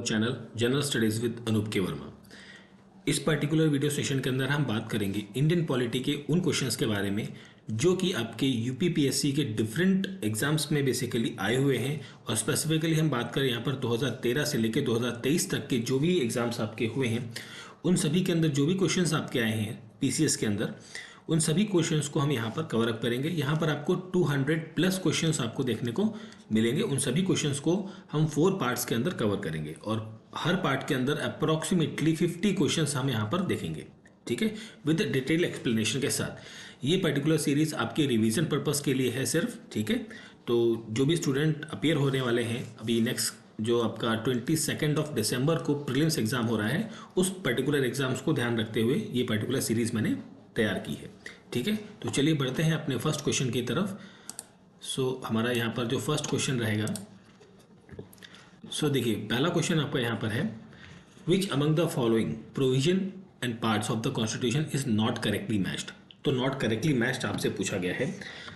Channel general studies with Anoop K Verma. इस particular video session के अंदर हम बात करेंगे इंडियन पॉलिटी के उन क्वेश्चंस के बारे में जो कि आपके यूपीपीएससी के डिफरेंट एग्जाम्स में बेसिकली आए हुए हैं। और स्पेसिफिकली हम बात करें यहाँ पर 2013 से लेकर 2023 तक के जो भी एग्जाम्स आपके हुए हैं उन सभी के अंदर जो भी क्वेश्चंस आपके आए हैं पीसीएस के अंदर, उन सभी क्वेश्चंस को हम यहाँ पर कवर अप करेंगे। यहाँ पर आपको 200 प्लस क्वेश्चंस आपको देखने को मिलेंगे। उन सभी क्वेश्चंस को हम 4 पार्ट्स के अंदर कवर करेंगे और हर पार्ट के अंदर अप्रॉक्सीमेटली 50 क्वेश्चंस हम यहाँ पर देखेंगे, ठीक है, विद डिटेल एक्सप्लेनेशन के साथ। ये पर्टिकुलर सीरीज आपके रिवीजन पर्पस के लिए है सिर्फ, ठीक है। तो जो भी स्टूडेंट अपीयर होने वाले हैं अभी नेक्स्ट जो आपका 22 दिसंबर को प्रीलिम्स एग्जाम हो रहा है, उस पर्टिकुलर एग्जाम्स को ध्यान रखते हुए ये पर्टिकुलर सीरीज मैंने तैयार की है, ठीक है। तो चलिए बढ़ते हैं अपने फर्स्ट क्वेश्चन की तरफ। हमारा यहाँ पर जो फर्स्ट क्वेश्चन रहेगा, देखिए पहला क्वेश्चन आपका यहाँ पर है, which among the following provision and parts of the constitution is not correctly matched. तो नॉट करेक्टली मैच्ड आपसे पूछा गया है।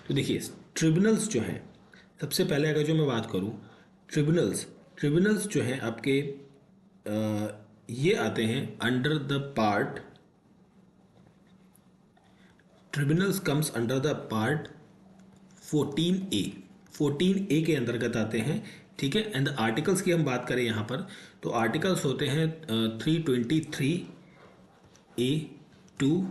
तो देखिए ट्रिब्यूनल्स जो हैं, सबसे पहले अगर जो मैं बात करूँ ट्रिब्यूनल्स जो हैं आपके ये आते हैं under the part, tribunals comes under the part 14A के अंतर्गत आते हैं, ठीक है। एंड द आर्टिकल्स की हम बात करें यहाँ पर, तो आर्टिकल्स होते हैं 323A to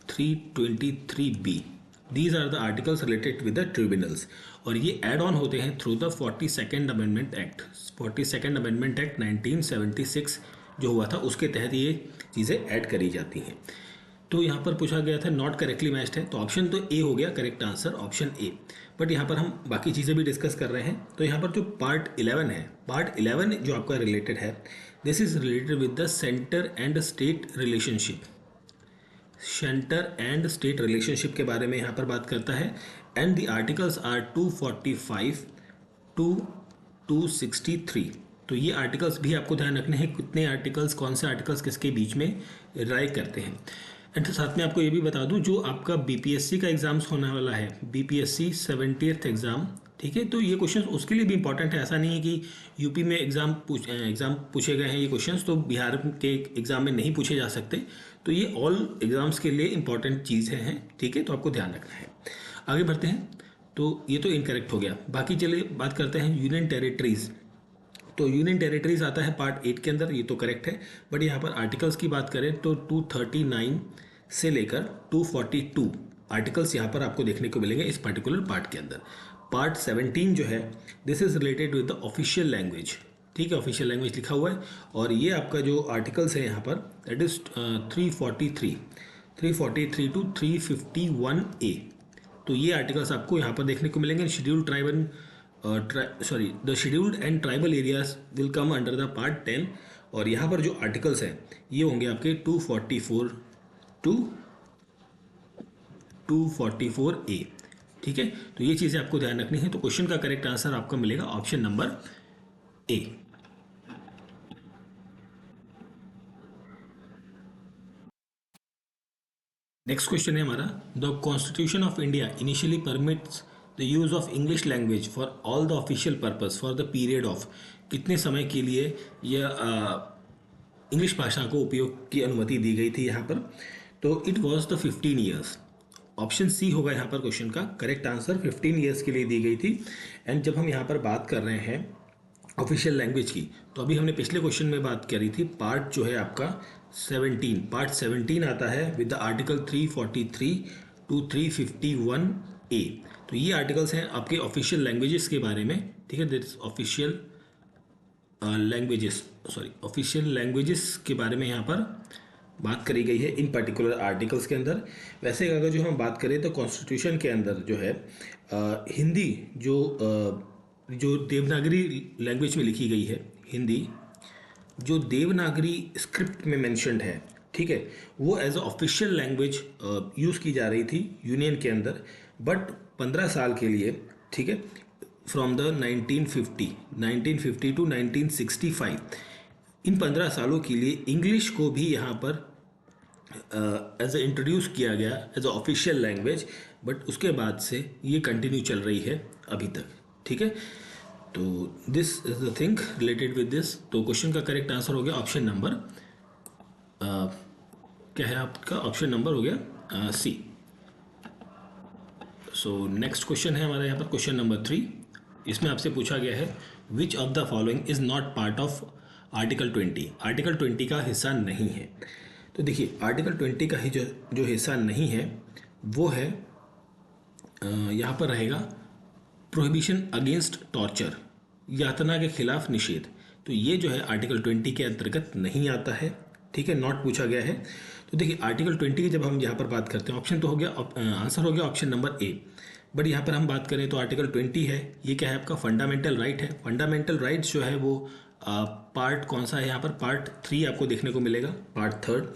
323B। These are the articles related with the tribunals और ये एड ऑन होते हैं through the 42nd amendment act. 42nd amendment act 1976 जो हुआ था उसके तहत ये चीज़ें ऐड करी जाती हैं। तो यहाँ पर पूछा गया था नॉट करेक्टली मैच्ड है, तो ऑप्शन तो ए हो गया correct answer, option A. But यहाँ पर हम बाकी चीज़ें भी डिस्कस कर रहे हैं। तो यहाँ पर जो पार्ट 11 है, पार्ट 11 जो आपका रिलेटेड है, this is related with the centre and state relationship. Centre and state relationship के बारे में यहाँ पर बात करता है। And the articles are 245 to 263। तो ये आर्टिकल्स भी आपको ध्यान रखने हैं, कितने आर्टिकल्स, कौन से आर्टिकल्स किसके बीच में राय करते हैं। एंड साथ में आपको ये भी बता दूं, जो आपका बीपीएससी का एग्जाम्स होने वाला है, बीपीएससी 70th एग्ज़ाम, ठीक है, तो ये क्वेश्चंस उसके लिए भी इंपॉर्टेंट है। ऐसा नहीं है कि यूपी में एग्ज़ाम पूछे गए हैं ये क्वेश्चंस तो बिहार के एग्ज़ाम में नहीं पूछे जा सकते। तो ये ऑल एग्ज़ाम्स के लिए इंपॉर्टेंट चीज़ें हैं, ठीक है, तो आपको ध्यान रखना है। आगे बढ़ते हैं। तो ये तो इनकरेक्ट हो गया। बाकी चलिए बात करते हैं यूनियन टेरिटरीज़। तो यूनियन टेरिटरीज आता है पार्ट 8 के अंदर, ये तो करेक्ट है। बट यहाँ पर आर्टिकल्स की बात करें तो 239 से लेकर 242 आर्टिकल्स यहाँ पर आपको देखने को मिलेंगे इस पर्टिकुलर पार्ट के अंदर। पार्ट 17 जो है, this is related with the official language, ठीक है, ऑफिशियल लैंग्वेज लिखा हुआ है। और ये आपका जो आर्टिकल्स है यहाँ पर, दैट इज 343 टू 351A। तो ये आर्टिकल्स आपको यहाँ पर देखने को मिलेंगे। Scheduled tribal the scheduled and tribal areas will come under the part 10। और यहाँ पर जो आर्टिकल्स हैं ये होंगे आपके 244 टू 244A, ठीक है। तो ये चीज़ें आपको ध्यान रखनी है। तो क्वेश्चन का करेक्ट आंसर आपको मिलेगा ऑप्शन नंबर ए। नेक्स्ट क्वेश्चन है हमारा, the constitution of India initially permits the use of English language for all the official purpose for the period of. कितने समय के लिए यह इंग्लिश भाषा को उपयोग की अनुमति दी गई थी यहाँ पर। तो it was the 15 years. Option C होगा यहाँ पर क्वेश्चन का करेक्ट आंसर, 15 ईयर्स के लिए दी गई थी। एंड जब हम यहाँ पर बात कर रहे हैं ऑफिशियल लैंग्वेज की, तो अभी हमने पिछले क्वेश्चन में बात करी थी पार्ट जो है आपका 17, पार्ट 17 आता है with the article 343 to 351A। तो ये आर्टिकल्स हैं आपके ऑफिशियल लैंग्वेजेस के बारे में, ठीक है। दिस ऑफिशियल ऑफिशियल लैंग्वेजेस के बारे में यहाँ पर बात करी गई है इन पर्टिकुलर आर्टिकल्स के अंदर। वैसे अगर जो हम बात करें तो कॉन्स्टिट्यूशन के अंदर जो है हिंदी जो देवनागरी लैंग्वेज में लिखी गई है, हिंदी जो देवनागरी स्क्रिप्ट में मेंशन्ड है, ठीक है, वो as a official language use की जा रही थी यूनियन के अंदर। बट 15 साल के लिए, ठीक है, फ्रॉम द 1950 टू 1965, इन 15 सालों के लिए इंग्लिश को भी यहाँ पर एज ए इंट्रोड्यूस किया गया as a official language. But उसके बाद से ये कंटिन्यू चल रही है अभी तक, ठीक है। तो this is the thing related with this. तो क्वेश्चन का करेक्ट आंसर हो गया ऑप्शन नंबर क्या है आपका, ऑप्शन नंबर हो गया सी। सो नेक्स्ट क्वेश्चन है हमारा यहाँ पर क्वेश्चन नंबर 3। इसमें आपसे पूछा गया है which of the following is not part of article 20। Article 20 का हिस्सा नहीं है। तो देखिए आर्टिकल 20 का ही जो जो हिस्सा नहीं है वो है यहाँ पर रहेगा प्रोहिबिशन अगेंस्ट टॉर्चर, यातना के खिलाफ निषेध। तो ये जो है आर्टिकल 20 के अंतर्गत नहीं आता है, ठीक है, नॉट पूछा गया है। तो देखिए आर्टिकल 20 की जब हम यहाँ पर बात करते हैं, ऑप्शन तो हो गया, आंसर हो गया ऑप्शन नंबर ए। बट यहाँ पर हम बात करें तो आर्टिकल 20 है, ये क्या है आपका फंडामेंटल राइट है। फंडामेंटल राइट्स जो है वो पार्ट कौन सा है यहाँ पर, पार्ट 3 आपको देखने को मिलेगा, पार्ट 3।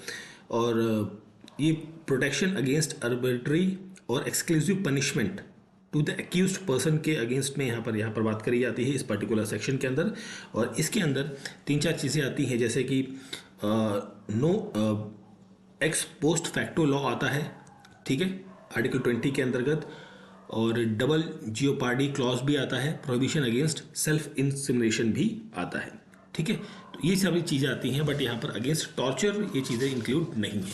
और ये प्रोटेक्शन अगेंस्ट आर्बिट्री और exclusive punishment to the accused person के अगेंस्ट में यहाँ पर बात करी जाती है इस पर्टिकुलर सेक्शन के अंदर। और इसके अंदर 3-4 चीज़ें आती हैं, जैसे कि no ex post facto law आता है, ठीक है, आर्टिकल 20 के अंतर्गत। और डबल जियोपार्डी क्लॉज भी आता है, प्रोहिबिशन अगेंस्ट सेल्फ इंसिमिनेशन भी आता है, ठीक है। तो ये सभी चीज़ें आती हैं, बट यहाँ पर अगेंस्ट टॉर्चर ये चीज़ें इंक्लूड नहीं है।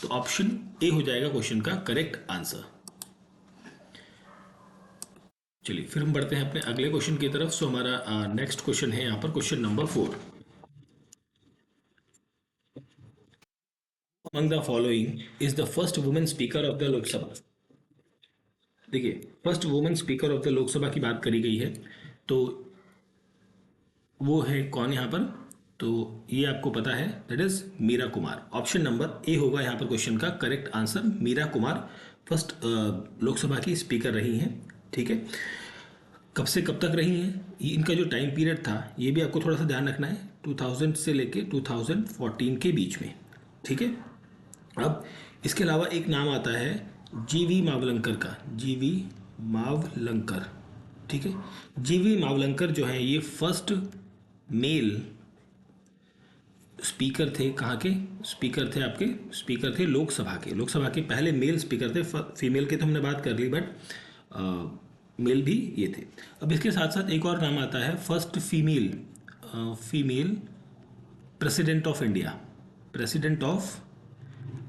तो ऑप्शन ए हो जाएगा क्वेश्चन का करेक्ट आंसर। चलिए फिर हम बढ़ते हैं अपने अगले क्वेश्चन की तरफ। सो हमारा नेक्स्ट क्वेश्चन है यहाँ पर question number 4। Among the following is the first women speaker of the Lok Sabha. देखिए first women speaker of the Lok Sabha की बात करी गई है, तो वो है कौन यहाँ पर, तो ये आपको पता है, that is Meera Kumar. Option number A होगा यहाँ पर क्वेश्चन का correct answer. Meera Kumar first Lok Sabha की स्पीकर रही हैं, ठीक है। कब से कब तक रही हैं, इनका जो टाइम पीरियड था ये भी आपको थोड़ा सा ध्यान रखना है, 2000 से लेके 2014 के बीच में, ठीक है। अब इसके अलावा एक नाम आता है जीवी मावलंकर का, जीवी मावलंकर, ठीक है। जीवी मावलंकर जो है ये फर्स्ट मेल स्पीकर थे, कहाँ के स्पीकर थे, आपके स्पीकर थे लोकसभा के, लोकसभा के पहले मेल स्पीकर थे। फीमेल की तो हमने बात कर ली, बट मेल भी ये थे। अब इसके साथ साथ एक और नाम आता है first female president of India, president of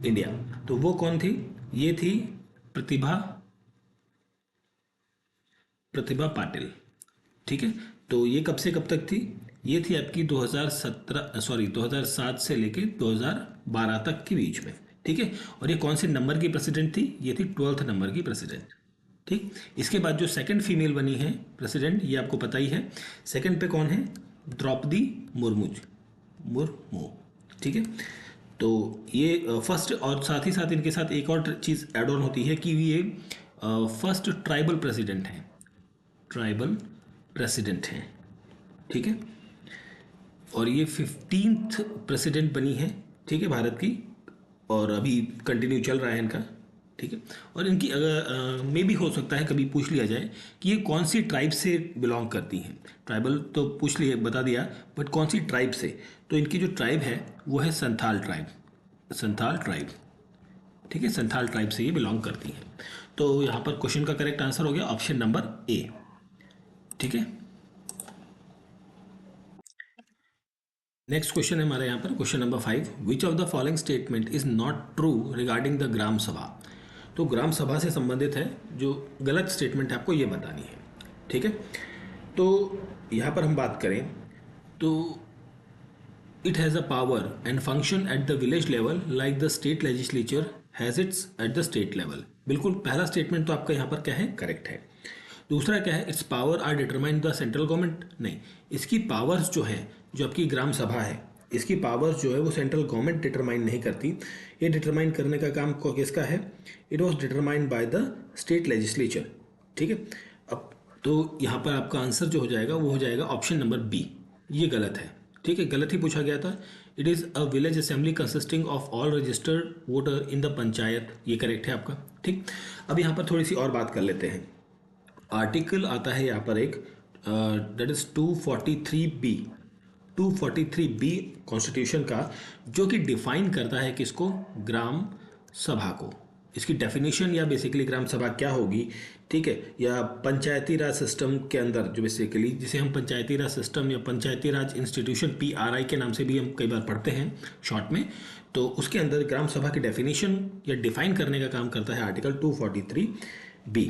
India. तो वो कौन थी, ये थी प्रतिभा पाटिल, ठीक है। तो ये कब से कब तक थी, ये थी आपकी 2007 से लेके 2012 तक के बीच में, ठीक है। और ये कौन से नंबर की प्रेसिडेंट थी, ये थी 12th नंबर की प्रेसिडेंट, ठीक। इसके बाद जो सेकंड फीमेल बनी है प्रेसिडेंट, ये आपको पता ही है, सेकंड पे कौन है, द्रौपदी मुर्मू, ठीक है। तो ये फर्स्ट, और साथ ही साथ इनके साथ एक और चीज़ ऐड ऑन होती है कि ये फर्स्ट ट्राइबल प्रेसिडेंट हैं, ट्राइबल प्रेसिडेंट हैं, ठीक है। और ये 15th प्रेसिडेंट बनी है, ठीक है, भारत की, और अभी कंटिन्यू चल रहा है इनका, ठीक है। और इनकी अगर मे भी हो सकता है कभी पूछ लिया जाए कि ये कौन सी ट्राइब से बिलोंग करती हैं, ट्राइबल तो पूछ लिया, बता दिया, बट कौन सी ट्राइब से, तो इनकी जो ट्राइब है वो है संथाल ट्राइब, संथाल ट्राइब, ठीक है, संथाल ट्राइब से ये बिलोंग करती हैं। तो यहाँ पर क्वेश्चन का करेक्ट आंसर हो गया ऑप्शन नंबर ए, ठीक है। नेक्स्ट क्वेश्चन है हमारे यहाँ पर question number 5। Which of the following statement is not true regarding the Gram Sabha. तो ग्राम सभा से संबंधित है, जो गलत स्टेटमेंट है आपको ये बतानी है, ठीक है। तो यहाँ पर हम बात करें तो it has a power and function at the village level like the state legislature has its at the state level. बिल्कुल पहला स्टेटमेंट तो आपका यहाँ पर क्या है, करेक्ट है। दूसरा क्या है, its power are determined the central government, नहीं, इसकी पावर्स जो है, जो आपकी ग्राम सभा है, इसकी पावर्स जो है वो सेंट्रल गवर्नमेंट डिटरमाइन नहीं करती, ये डिटरमाइन करने का काम किसका है, it was determined by the state legislature, ठीक है। अब तो यहाँ पर आपका आंसर जो हो जाएगा वो हो जाएगा ऑप्शन नंबर बी, ये गलत है, ठीक है, गलत ही पूछा गया था। It is a village assembly consisting of all registered voter in the panchayat, ये करेक्ट है आपका, ठीक। अब यहाँ पर थोड़ी सी और बात कर लेते हैं। आर्टिकल आता है यहाँ पर एक, दैट इज 243 बी कॉन्स्टिट्यूशन का, जो कि डिफाइन करता है किसको, ग्राम सभा को। इसकी डेफिनेशन या बेसिकली ग्राम सभा क्या होगी, ठीक है, या पंचायती राज सिस्टम के अंदर जो बेसिकली जिसे हम पंचायती राज सिस्टम या पंचायती राज इंस्टीट्यूशन PRI के नाम से भी हम कई बार पढ़ते हैं शॉर्ट में, तो उसके अंदर ग्राम सभा की डेफिनेशन या डिफाइन करने का काम करता है आर्टिकल 243B,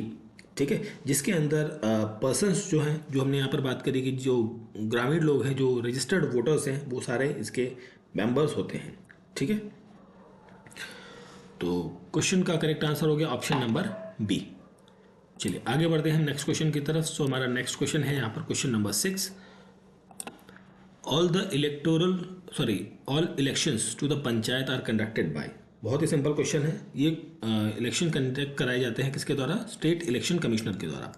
ठीक है, जिसके अंदर पर्सन्स जो हैं, जो हमने यहाँ पर बात करी कि जो ग्रामीण लोग हैं, जो रजिस्टर्ड वोटर्स हैं, वो सारे इसके मेंबर्स होते हैं, ठीक है। तो क्वेश्चन का करेक्ट आंसर हो गया ऑप्शन नंबर बी। चलिए आगे बढ़ते हैं हम नेक्स्ट क्वेश्चन की तरफ। सो हमारा नेक्स्ट क्वेश्चन है यहाँ पर question number 6। All elections to the panchayat are conducted by. बहुत ही सिंपल क्वेश्चन है ये। इलेक्शन कंडक्ट कराए जाते हैं किसके द्वारा? स्टेट इलेक्शन कमिश्नर के द्वारा,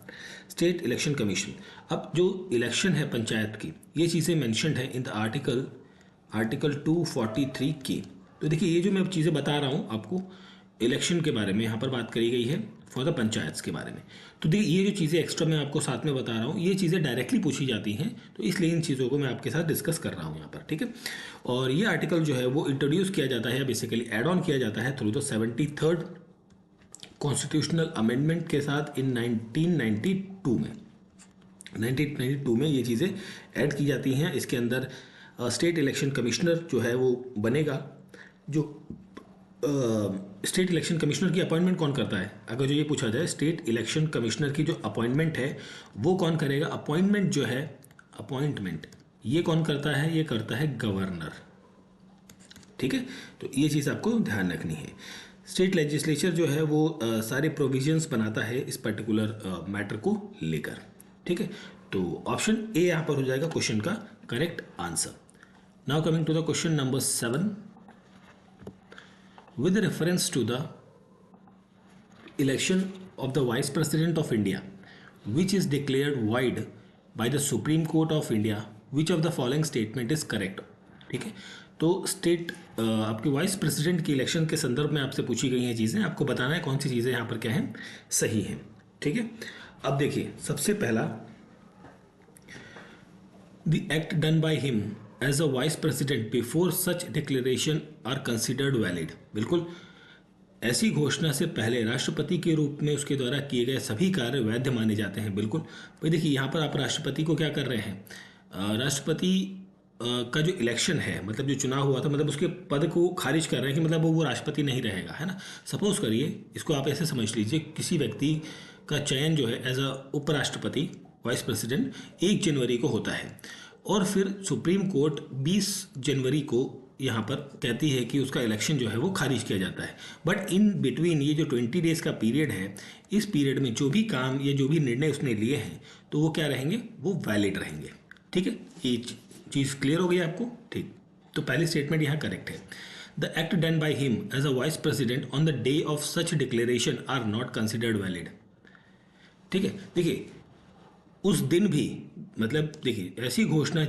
स्टेट इलेक्शन कमीशन। अब जो इलेक्शन है पंचायत की, ये चीज़ें मेंशन्ड है इन द आर्टिकल 243 की। तो देखिए ये जो मैं अब चीज़ें बता रहा हूँ आपको इलेक्शन के बारे में, यहाँ पर बात करी गई है फॉर द पंचायत्स के बारे में। तो देखिए ये जो चीज़ें एक्स्ट्रा मैं आपको साथ में बता रहा हूँ, ये चीज़ें डायरेक्टली पूछी जाती हैं, तो इसलिए इन चीज़ों को मैं आपके साथ डिस्कस कर रहा हूँ यहाँ पर, ठीक है। और ये आर्टिकल जो है वो इंट्रोड्यूस किया जाता है, बेसिकली एड ऑन किया जाता है through the 73rd constitutional amendment के साथ इन 1992 में। 1992 में ये चीज़ें ऐड की जाती हैं। इसके अंदर स्टेट इलेक्शन कमिश्नर जो है वो बनेगा। जो स्टेट इलेक्शन कमिश्नर की अपॉइंटमेंट कौन करता है? अगर जो ये पूछा जाए स्टेट इलेक्शन कमिश्नर की जो अपॉइंटमेंट है वो कौन करेगा? अपॉइंटमेंट जो है, अपॉइंटमेंट ये कौन करता है? ये करता है गवर्नर, ठीक है। तो ये चीज़ आपको ध्यान रखनी है। स्टेट लेजिस्लेचर जो है वो सारे प्रोविजंस बनाता है इस पर्टिकुलर मैटर को लेकर, ठीक है। तो ऑप्शन ए यहाँ पर हो जाएगा क्वेश्चन का correct answer. Now coming to the question number 7। With reference to the election of the Vice President of India, which is declared void by the Supreme Court of India, which of the following statement is correct? ठीक है, तो state आपके vice president की election के संदर्भ में आपसे पूछी गई हैं चीज़ें, आपको बताना है कौन सी चीज़ें यहाँ पर क्या हैं, सही हैं, ठीक है। अब देखिए सबसे पहला, the act done by him as a vice president before such declaration are considered valid. बिल्कुल, ऐसी घोषणा से पहले राष्ट्रपति के रूप में उसके द्वारा किए गए सभी कार्य वैध माने जाते हैं। बिल्कुल भाई, देखिए यहाँ पर आप राष्ट्रपति को क्या कर रहे हैं, राष्ट्रपति का जो इलेक्शन है, मतलब जो चुनाव हुआ था, मतलब उसके पद को खारिज कर रहे हैं कि मतलब वो राष्ट्रपति नहीं रहेगा, है ना। सपोज करिए, इसको आप ऐसे समझ लीजिए, किसी व्यक्ति का चयन जो है एज अ उपराष्ट्रपति वाइस प्रेसिडेंट 1 जनवरी को होता है, और फिर सुप्रीम कोर्ट 20 जनवरी को यहाँ पर कहती है कि उसका इलेक्शन जो है वो खारिज किया जाता है। बट इन बिटवीन ये जो 20 डेज़ का पीरियड है, इस पीरियड में जो भी काम या जो भी निर्णय उसने लिए हैं तो वो क्या रहेंगे, वो वैलिड रहेंगे, ठीक है। ये चीज़ क्लियर हो गई आपको, ठीक। तो पहली स्टेटमेंट यहाँ करेक्ट है। The act done by him as a vice president on the day of such declaration are not considered valid, ठीक है। देखिए उस दिन भी, मतलब देखिए ऐसी घोषणा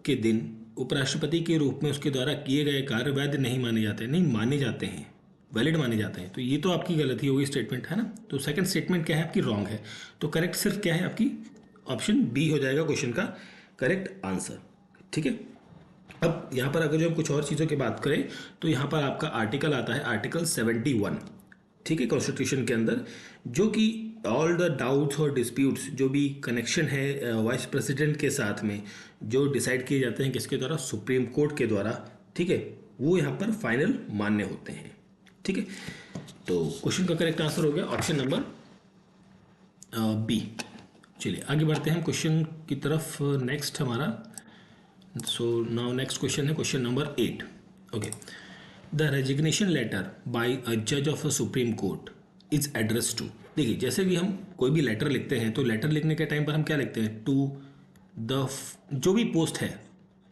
के दिन उपराष्ट्रपति के रूप में उसके द्वारा किए गए कार्य वैध नहीं माने जाते, नहीं माने जाते हैं, वैलिड माने जाते हैं। तो ये तो आपकी गलती होगी स्टेटमेंट, है ना। तो सेकंड स्टेटमेंट क्या है आपकी, रॉन्ग है। तो करेक्ट सिर्फ क्या है आपकी, ऑप्शन बी हो जाएगा क्वेश्चन का करेक्ट आंसर, ठीक है। अब यहाँ पर अगर जो हम कुछ और चीज़ों की बात करें तो यहाँ पर आपका आर्टिकल आता है आर्टिकल 71, ठीक है, कॉन्स्टिट्यूशन के अंदर, जो कि ऑल द डाउट्स और डिस्प्यूट्स जो भी कनेक्शन है वाइस प्रेसिडेंट के साथ में जो डिसाइड किए जाते हैं किसके द्वारा, सुप्रीम कोर्ट के द्वारा, ठीक है, वो यहाँ पर फाइनल मान्य होते हैं, ठीक है। तो क्वेश्चन का करेक्ट आंसर हो गया ऑप्शन नंबर बी। चलिए आगे बढ़ते हैं क्वेश्चन की तरफ। नेक्स्ट हमारा, सो नाउ नेक्स्ट क्वेश्चन है question number 8। Okay, the resignation letter by a जज of a supreme court is address to. देखिए जैसे भी हम कोई भी लेटर लिखते हैं तो लेटर लिखने के टाइम पर हम क्या लिखते हैं, टू द जो भी पोस्ट है,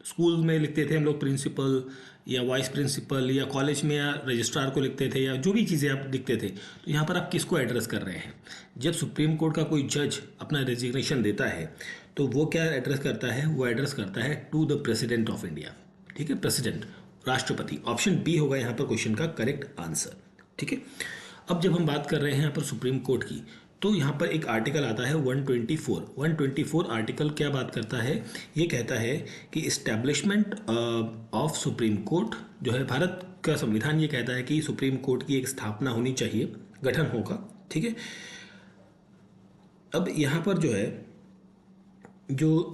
स्कूल में लिखते थे हम लोग प्रिंसिपल या वाइस प्रिंसिपल, या कॉलेज में या रजिस्ट्रार को लिखते थे, या जो भी चीज़ें आप लिखते थे। तो यहाँ पर आप किसको एड्रेस कर रहे हैं? जब सुप्रीम कोर्ट का कोई जज अपना रेजिग्नेशन देता है तो वो क्या एड्रेस करता है, वो एड्रेस करता है to the president of India, ठीक है, प्रेसिडेंट, राष्ट्रपति। ऑप्शन बी होगा यहाँ पर क्वेश्चन का करेक्ट आंसर, ठीक है। अब जब हम बात कर रहे हैं यहाँ पर सुप्रीम कोर्ट की, तो यहाँ पर एक आर्टिकल आता है 124 आर्टिकल क्या बात करता है, ये कहता है कि इस्टेब्लिशमेंट ऑफ सुप्रीम कोर्ट जो है, भारत का संविधान ये कहता है कि सुप्रीम कोर्ट की एक स्थापना होनी चाहिए, गठन होगा। ठीक है, अब यहाँ पर जो है जो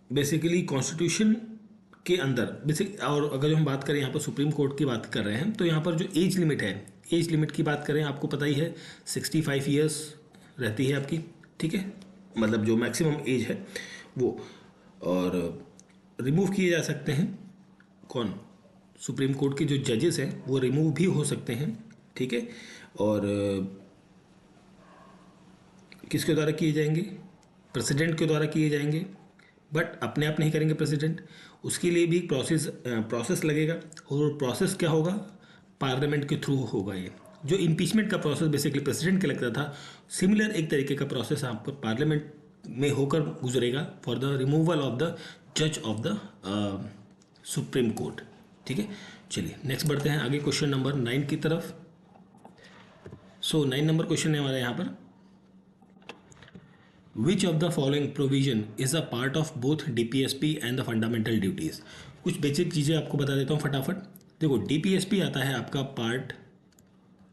बेसिकली कॉन्स्टिट्यूशन के अंदर बेसिक, और अगर जो हम बात करें यहाँ पर सुप्रीम कोर्ट की बात कर रहे हैं, तो यहाँ पर जो एज लिमिट है, एज लिमिट की बात करें, आपको पता ही है 65 ईयर्स रहती है आपकी। ठीक है, मतलब जो मैक्सिमम एज है वो, और रिमूव किए जा सकते हैं कौन, सुप्रीम कोर्ट के जो जजेस हैं वो रिमूव भी हो सकते हैं। ठीक है, और किसके द्वारा किए जाएंगे, प्रेसिडेंट के द्वारा किए जाएंगे, बट अपने आप नहीं करेंगे प्रेसिडेंट, उसके लिए भी प्रोसेस लगेगा, और प्रोसेस क्या होगा, पार्लियामेंट के थ्रू होगा। ये जो इम्पीचमेंट का प्रोसेस बेसिकली प्रेसिडेंट के लगता था, सिमिलर एक तरीके का प्रोसेस आप पर पार्लियामेंट में होकर गुजरेगा for the removal of the जज ऑफ द सुप्रीम कोर्ट। ठीक है, चलिए नेक्स्ट बढ़ते हैं आगे क्वेश्चन नंबर 9 की तरफ। सो 9 नंबर क्वेश्चन है हमारे यहाँ पर, विच of the following provision is a part of both DPSP and the fundamental duties. कुछ बेसिक चीज़ें आपको बता देता हूँ फटाफट। देखो, डीपीएसपी आता है आपका पार्ट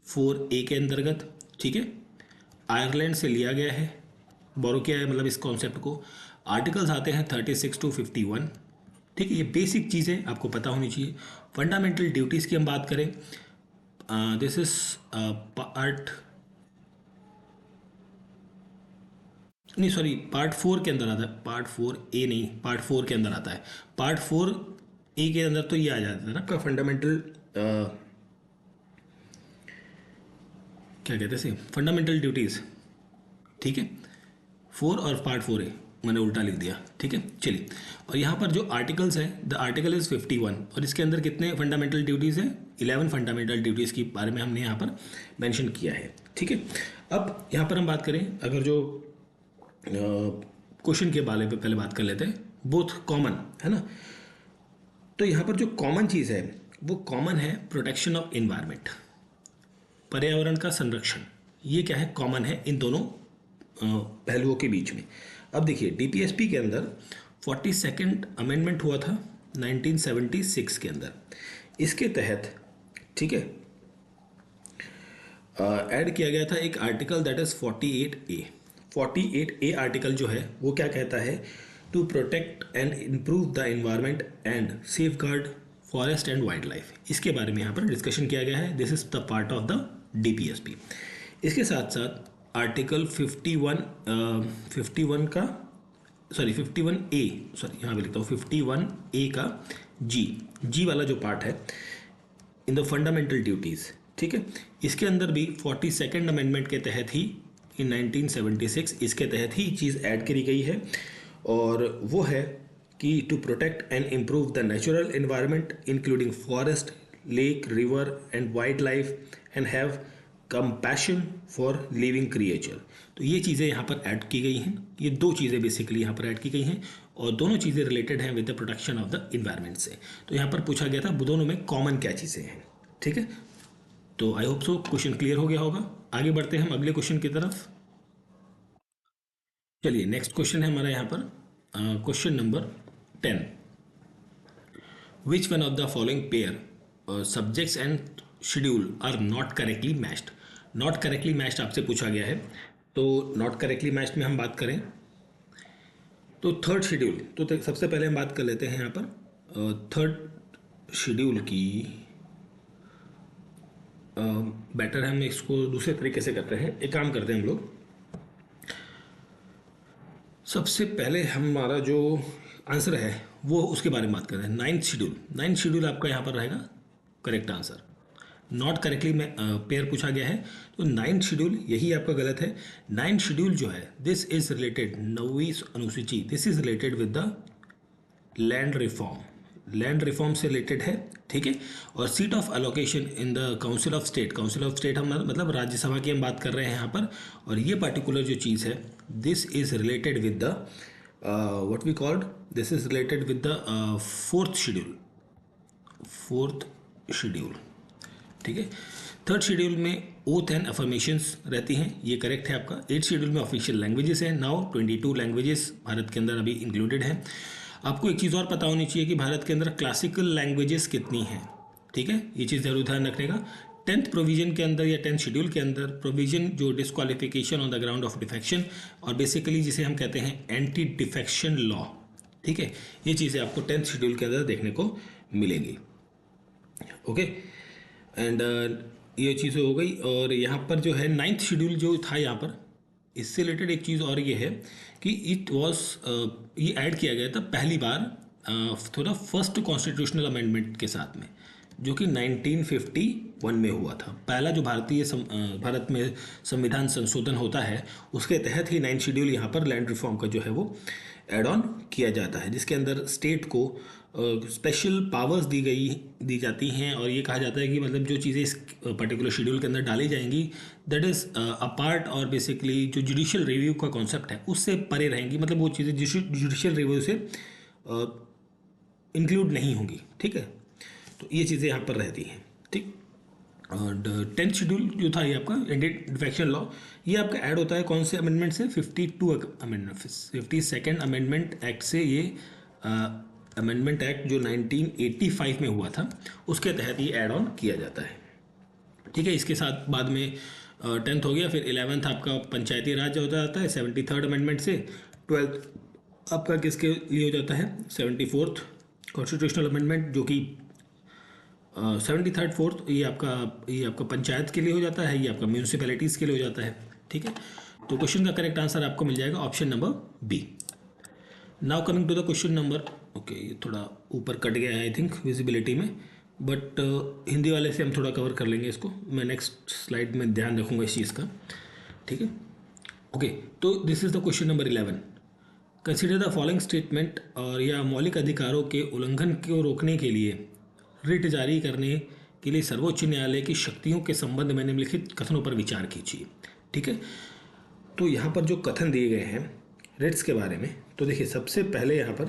4A के अंतर्गत। ठीक है, आयरलैंड से लिया गया है, बोरो किया है मतलब इस कॉन्सेप्ट को। आर्टिकल्स आते हैं 36 to 51। ठीक है, ये बेसिक चीज़ें आपको पता होनी चाहिए। फंडामेंटल ड्यूटीज़ की हम बात करें, दिस इज पार्ट, नहीं सॉरी, पार्ट 4 के अंदर आता है, पार्ट 4A नहीं, पार्ट 4 के अंदर आता है। पार्ट 4A के अंदर तो ये आ जाता है ना आपका फंडामेंटल, क्या कहते हैं, फंडामेंटल ड्यूटीज़। ठीक है, 4 और पार्ट 4A मैंने उल्टा लिख दिया। ठीक है, चलिए, और यहाँ पर जो आर्टिकल्स हैं, द आर्टिकल इज़ 51, और इसके अंदर कितने फंडामेंटल ड्यूटीज़ हैं, 11 फंडामेंटल ड्यूटीज़ के बारे में हमने यहाँ पर मेंशन किया है। ठीक है, अब यहाँ पर हम बात करें, अगर जो क्वेश्चन के बारे में पहले बात कर लेते हैं, बोथ कॉमन है ना, तो यहाँ पर जो कॉमन चीज़ है वो कॉमन है प्रोटेक्शन ऑफ एनवायरनमेंट, पर्यावरण का संरक्षण। ये क्या है, कॉमन है इन दोनों पहलुओं के बीच में। अब देखिए, डीपीएसपी के अंदर 42nd अमेंडमेंट हुआ था 1976 के अंदर। इसके तहत, ठीक है, ऐड किया गया था एक article that is 48A। 48A article जो है वो क्या कहता है, to protect and improve the environment and safeguard forest and wildlife. इसके बारे में यहाँ पर डिस्कशन किया गया है। This is the part of the DPSP. इसके साथ साथ आर्टिकल 51 का, सॉरी 51A, सॉरी यहाँ पे लिखता हूँ 51A का जी वाला जो पार्ट है इन द फंडामेंटल ड्यूटीज़। ठीक है, इसके अंदर भी 42nd अमेंडमेंट के तहत ही इन 1976 इसके तहत ही चीज़ ऐड करी गई है, और वो है कि to protect and improve the natural environment including forest, lake, river and wildlife and have compassion for living creature. तो ये चीज़ें यहाँ पर ऐड की गई हैं, ये दो चीज़ें बेसिकली यहाँ पर ऐड की गई हैं, और दोनों चीज़ें रिलेटेड हैं with the protection of the environment से। तो यहाँ पर पूछा गया था दोनों में कॉमन क्या चीज़ें हैं। ठीक है, तो I hope so question clear हो गया होगा। आगे बढ़ते हैं हम अगले क्वेश्चन की तरफ। चलिए, नेक्स्ट क्वेश्चन है हमारा यहाँ पर question number 10। Which one of the following pair subjects and schedule are not correctly matched. Not correctly matched आपसे पूछा गया है, तो नॉट करेक्टली मैच्ड में हम बात करें तो थर्ड शेड्यूल, तो सबसे पहले हम बात कर लेते हैं यहाँ पर थर्ड शेड्यूल की। बेटर है हम इसको दूसरे तरीके से करते हैं, एक काम करते हैं हम लोग, सबसे पहले हमारा जो आंसर है वो उसके बारे में बात करें। 9th शेड्यूल, 9th शेड्यूल आपका यहाँ पर रहेगा करेक्ट आंसर। नॉट करेक्टली में पेयर पूछा गया है, तो 9th शेड्यूल यही आपका गलत है। 9th शेड्यूल जो है, दिस इज रिलेटेड, 9वीं अनुसूची, this is related with the land reform, land reform से रिलेटेड है। ठीक है, और seat of allocation in the council of state, council of state हम मतलब राज्यसभा की हम बात कर रहे हैं यहाँ पर, और ये पर्टिकुलर जो चीज़ है this is related with the what we called, this is related with the fourth schedule, fourth schedule. ठीक है, थर्ड शेड्यूल में ओथ एंड अफर्मेशंस रहती हैं, ये करेक्ट है आपका। 8th शेड्यूल में ऑफिशियल लैंग्वेजेस हैं, नाउ 22 लैंग्वेजेस भारत के अंदर अभी इंक्लूडेड हैं। आपको एक चीज़ और पता होनी चाहिए कि भारत के अंदर क्लासिकल लैंग्वेजेस कितनी हैं। ठीक है, ये चीज़ जरूर ध्यान रखने का। 10th प्रोविजन के अंदर या 10th शेड्यूल के अंदर प्रोविजन जो disqualification on the ground of defection और बेसिकली जिसे हम कहते हैं एंटी डिफेक्शन लॉ, ठीक है, ये चीज़ें आपको 10th शेड्यूल के अंदर देखने को मिलेंगी। ओके, एंड ये चीज़ें हो गई। और यहाँ पर जो है 9th शेड्यूल जो था यहाँ पर, इससे रिलेटेड एक चीज़ और ये है कि इट वॉज ये ऐड किया गया था पहली बार थोड़ा फर्स्ट कॉन्स्टिट्यूशनल अमेंडमेंट के साथ में, जो कि 1951 में हुआ था। पहला जो भारत में संविधान संशोधन होता है उसके तहत ही 9th शेड्यूल यहाँ पर लैंड रिफॉर्म का जो है वो एड ऑन किया जाता है, जिसके अंदर स्टेट को स्पेशल पावर्स दी जाती हैं। और ये कहा जाता है कि मतलब जो चीज़ें इस पर्टिकुलर शेड्यूल के अंदर डाली जाएंगी दैट इज़ अ पार्ट और बेसिकली जो जुडिशियल रिव्यू का कॉन्सेप्ट है उससे परे रहेंगी, मतलब वो चीज़ें जुडिशियल रिव्यू से इंक्लूड नहीं होंगी, ठीक है। तो ये चीज़ें यहाँ पर रहती हैं, ठीक। और 10th शेड्यूल जो था ये आपका एंटी डिफेक्शन लॉ, ये आपका ऐड होता है कौन से अमेंडमेंट से, 52nd अमेंडमेंट एक्ट से। ये अमेंडमेंट एक्ट जो 1985 में हुआ था उसके तहत ये ऐड ऑन किया जाता है, ठीक है। इसके साथ बाद में 10th हो गया, फिर 11th आपका पंचायती राज हो जाता है 73rd अमेंडमेंट से। 12th आपका किसके लिए हो जाता है, 74th कॉन्स्टिट्यूशनल अमेंडमेंट, जो कि 73rd 4th ये आपका पंचायत के लिए हो जाता है, ये आपका म्यूनसिपैलिटीज़ के लिए हो जाता है, ठीक है। तो क्वेश्चन का करेक्ट आंसर आपको मिल जाएगा option number B. Now coming to the question number, okay ये थोड़ा ऊपर कट गया है आई थिंक विजिबिलिटी में, बट हिंदी वाले से हम थोड़ा कवर कर लेंगे इसको, मैं नेक्स्ट स्लाइड में ध्यान रखूँगा इस चीज़ का, ठीक है। ओके, तो this is the question number 11। Consider the following statement, और या मौलिक अधिकारों के उल्लंघन को रोकने के लिए रिट जारी करने के लिए सर्वोच्च न्यायालय की शक्तियों के संबंध में निम्नलिखित कथनों पर विचार कीजिए, ठीक है। तो यहाँ पर जो कथन दिए गए हैं रिट्स के बारे में, तो देखिए सबसे पहले यहाँ पर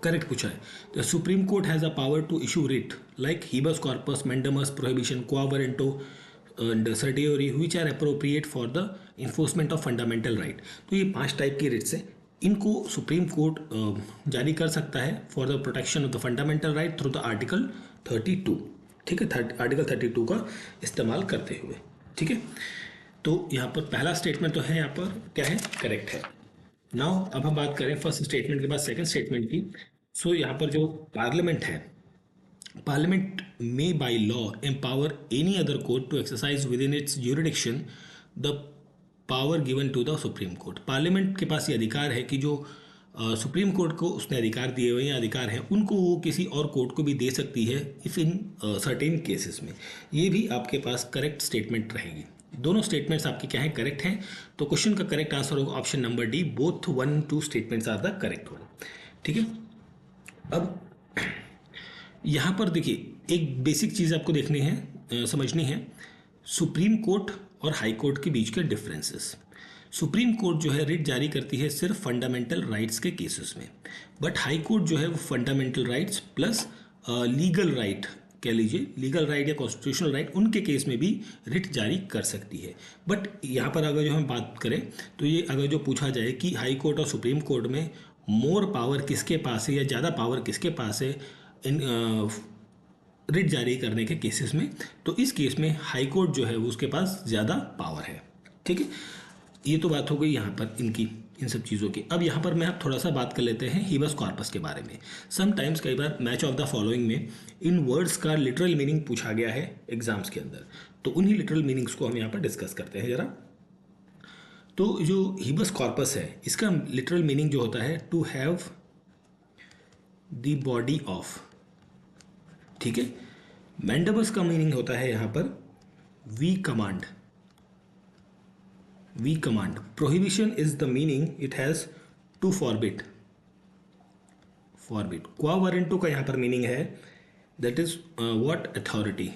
करेक्ट पूछा है, the supreme court has a power to issue writ like habeas corpus, mandamus, prohibition, quo warranto and certiorari which are appropriate for the enforcement of fundamental right. तो ये 5 टाइप की रिट्स है, इनको सुप्रीम कोर्ट जारी कर सकता है for the protection of the fundamental right through the article 32, ठीक है, आर्टिकल 32 का इस्तेमाल करते हुए, ठीक है। तो यहाँ पर पहला स्टेटमेंट तो है यहाँ पर क्या है, करेक्ट है। नाउ अब हम बात करें फर्स्ट स्टेटमेंट के बाद सेकंड स्टेटमेंट की। सो यहाँ पर जो पार्लियामेंट है, पार्लियामेंट में by law empower any other court to exercise within its jurisdiction the power given to the supreme court. Parliament के पास ये अधिकार है कि जो सुप्रीम कोर्ट को उसने अधिकार दिए हुए हैं, अधिकार हैं, उनको वो किसी और कोर्ट को भी दे सकती है इफ़ इन सर्टेन केसेस में। ये भी आपके पास करेक्ट स्टेटमेंट रहेगी। दोनों स्टेटमेंट्स आपके क्या हैं, करेक्ट हैं। तो क्वेश्चन का करेक्ट आंसर होगा option number D, both 1 2 statements are the correct one, ठीक है। अब यहाँ पर देखिए एक बेसिक चीज़ आपको देखनी है, समझनी है, सुप्रीम कोर्ट और हाई कोर्ट के बीच के डिफरेंसेस। सुप्रीम कोर्ट जो है रिट जारी करती है सिर्फ फंडामेंटल राइट्स के केसेस में, बट हाई कोर्ट जो है वो fundamental rights plus legal right कह लीजिए, लीगल राइट या कॉन्स्टिट्यूशनल राइट, उनके केस में भी रिट जारी कर सकती है। बट यहाँ पर अगर जो हम बात करें तो ये अगर जो पूछा जाए कि हाई कोर्ट और सुप्रीम कोर्ट में मोर पावर किसके पास है या ज़्यादा पावर किसके पास है इन रिट जारी करने के केसेस में, तो इस केस में हाई कोर्ट जो है वो उसके पास ज़्यादा पावर है, ठीक है। ये तो बात हो गई यहाँ पर इनकी इन सब चीज़ों की। अब यहाँ पर मैं आप थोड़ा सा बात कर लेते हैं हीबस कॉर्पस के बारे में। समटाइम्स कई बार मैच ऑफ द फॉलोइंग में इन वर्ड्स का लिटरल मीनिंग पूछा गया है एग्जाम्स के अंदर, तो उन्हीं लिटरल मीनिंग्स को हम यहाँ पर डिस्कस करते हैं ज़रा। तो जो हीबस कॉर्पस है इसका लिटरल मीनिंग जो होता है to have the body of, ठीक है। मैंडेबस का मीनिंग होता है यहाँ पर we command, we command. Prohibition is the meaning it has to forbid, forbid. Quo warranto का यहाँ पर मीनिंग है दैट इज व्हाट अथॉरिटी,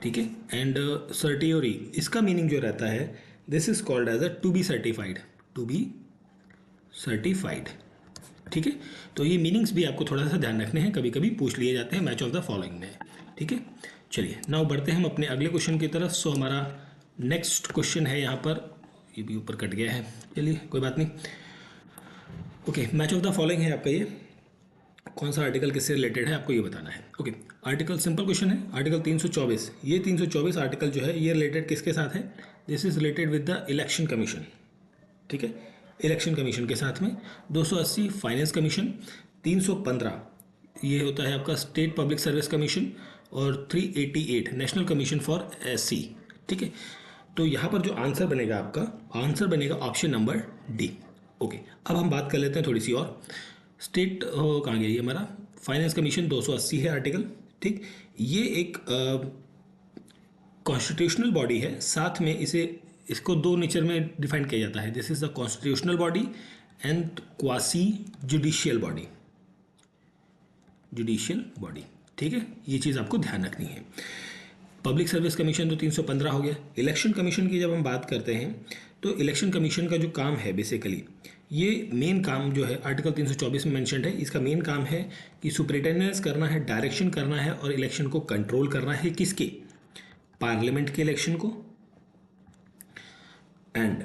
ठीक है। एंड सर्टियोरी इसका मीनिंग जो रहता है this is called as a to be certified, to be certified, ठीक है। तो ये मीनिंग्स भी आपको थोड़ा सा ध्यान रखने हैं, कभी कभी पूछ लिए जाते हैं मैच ऑफ द फॉलोइंग में, ठीक है। चलिए नाउ बढ़ते हैं हम अपने अगले क्वेश्चन की तरफ। सो हमारा नेक्स्ट क्वेश्चन है यहाँ पर, ये भी ऊपर कट गया है, चलिए कोई बात नहीं। Okay, match of the following है आपका ये। कौन सा आर्टिकल किससे रिलेटेड है आपको ये बताना है। ओके, आर्टिकल सिंपल क्वेश्चन है, आर्टिकल 324, ये 324 आर्टिकल जो है ये रिलेटेड किसके साथ है, this is related with the election commission, ठीक है, इलेक्शन कमीशन के साथ में। 280 फाइनेंस कमीशन, 315 ये होता है आपका स्टेट पब्लिक सर्विस कमीशन, और 388 नेशनल कमीशन फॉर एससी, ठीक है। तो यहाँ पर जो आंसर बनेगा आपका, आंसर बनेगा ऑप्शन नंबर डी। ओके, अब हम बात कर लेते हैं थोड़ी सी और। स्टेट कहाँ गया ये हमारा, फाइनेंस कमीशन 280 है आर्टिकल, ठीक। ये एक कॉन्स्टिट्यूशनल बॉडी है, साथ में इसको दो नेचर में डिफाइन किया जाता है, this is the constitutional body and quasi judicial body, judicial body, ठीक है। ये चीज़ आपको ध्यान रखनी है। पब्लिक सर्विस कमीशन तो 315 हो गया। इलेक्शन कमीशन की जब हम बात करते हैं तो इलेक्शन कमीशन का जो काम है बेसिकली, ये मेन काम जो है आर्टिकल 324 में मेंशन्ड है, इसका मेन काम है कि सुपरिटेंडेंस करना है, डायरेक्शन करना है और इलेक्शन को कंट्रोल करना है, किसके, पार्लियामेंट के इलेक्शन को एंड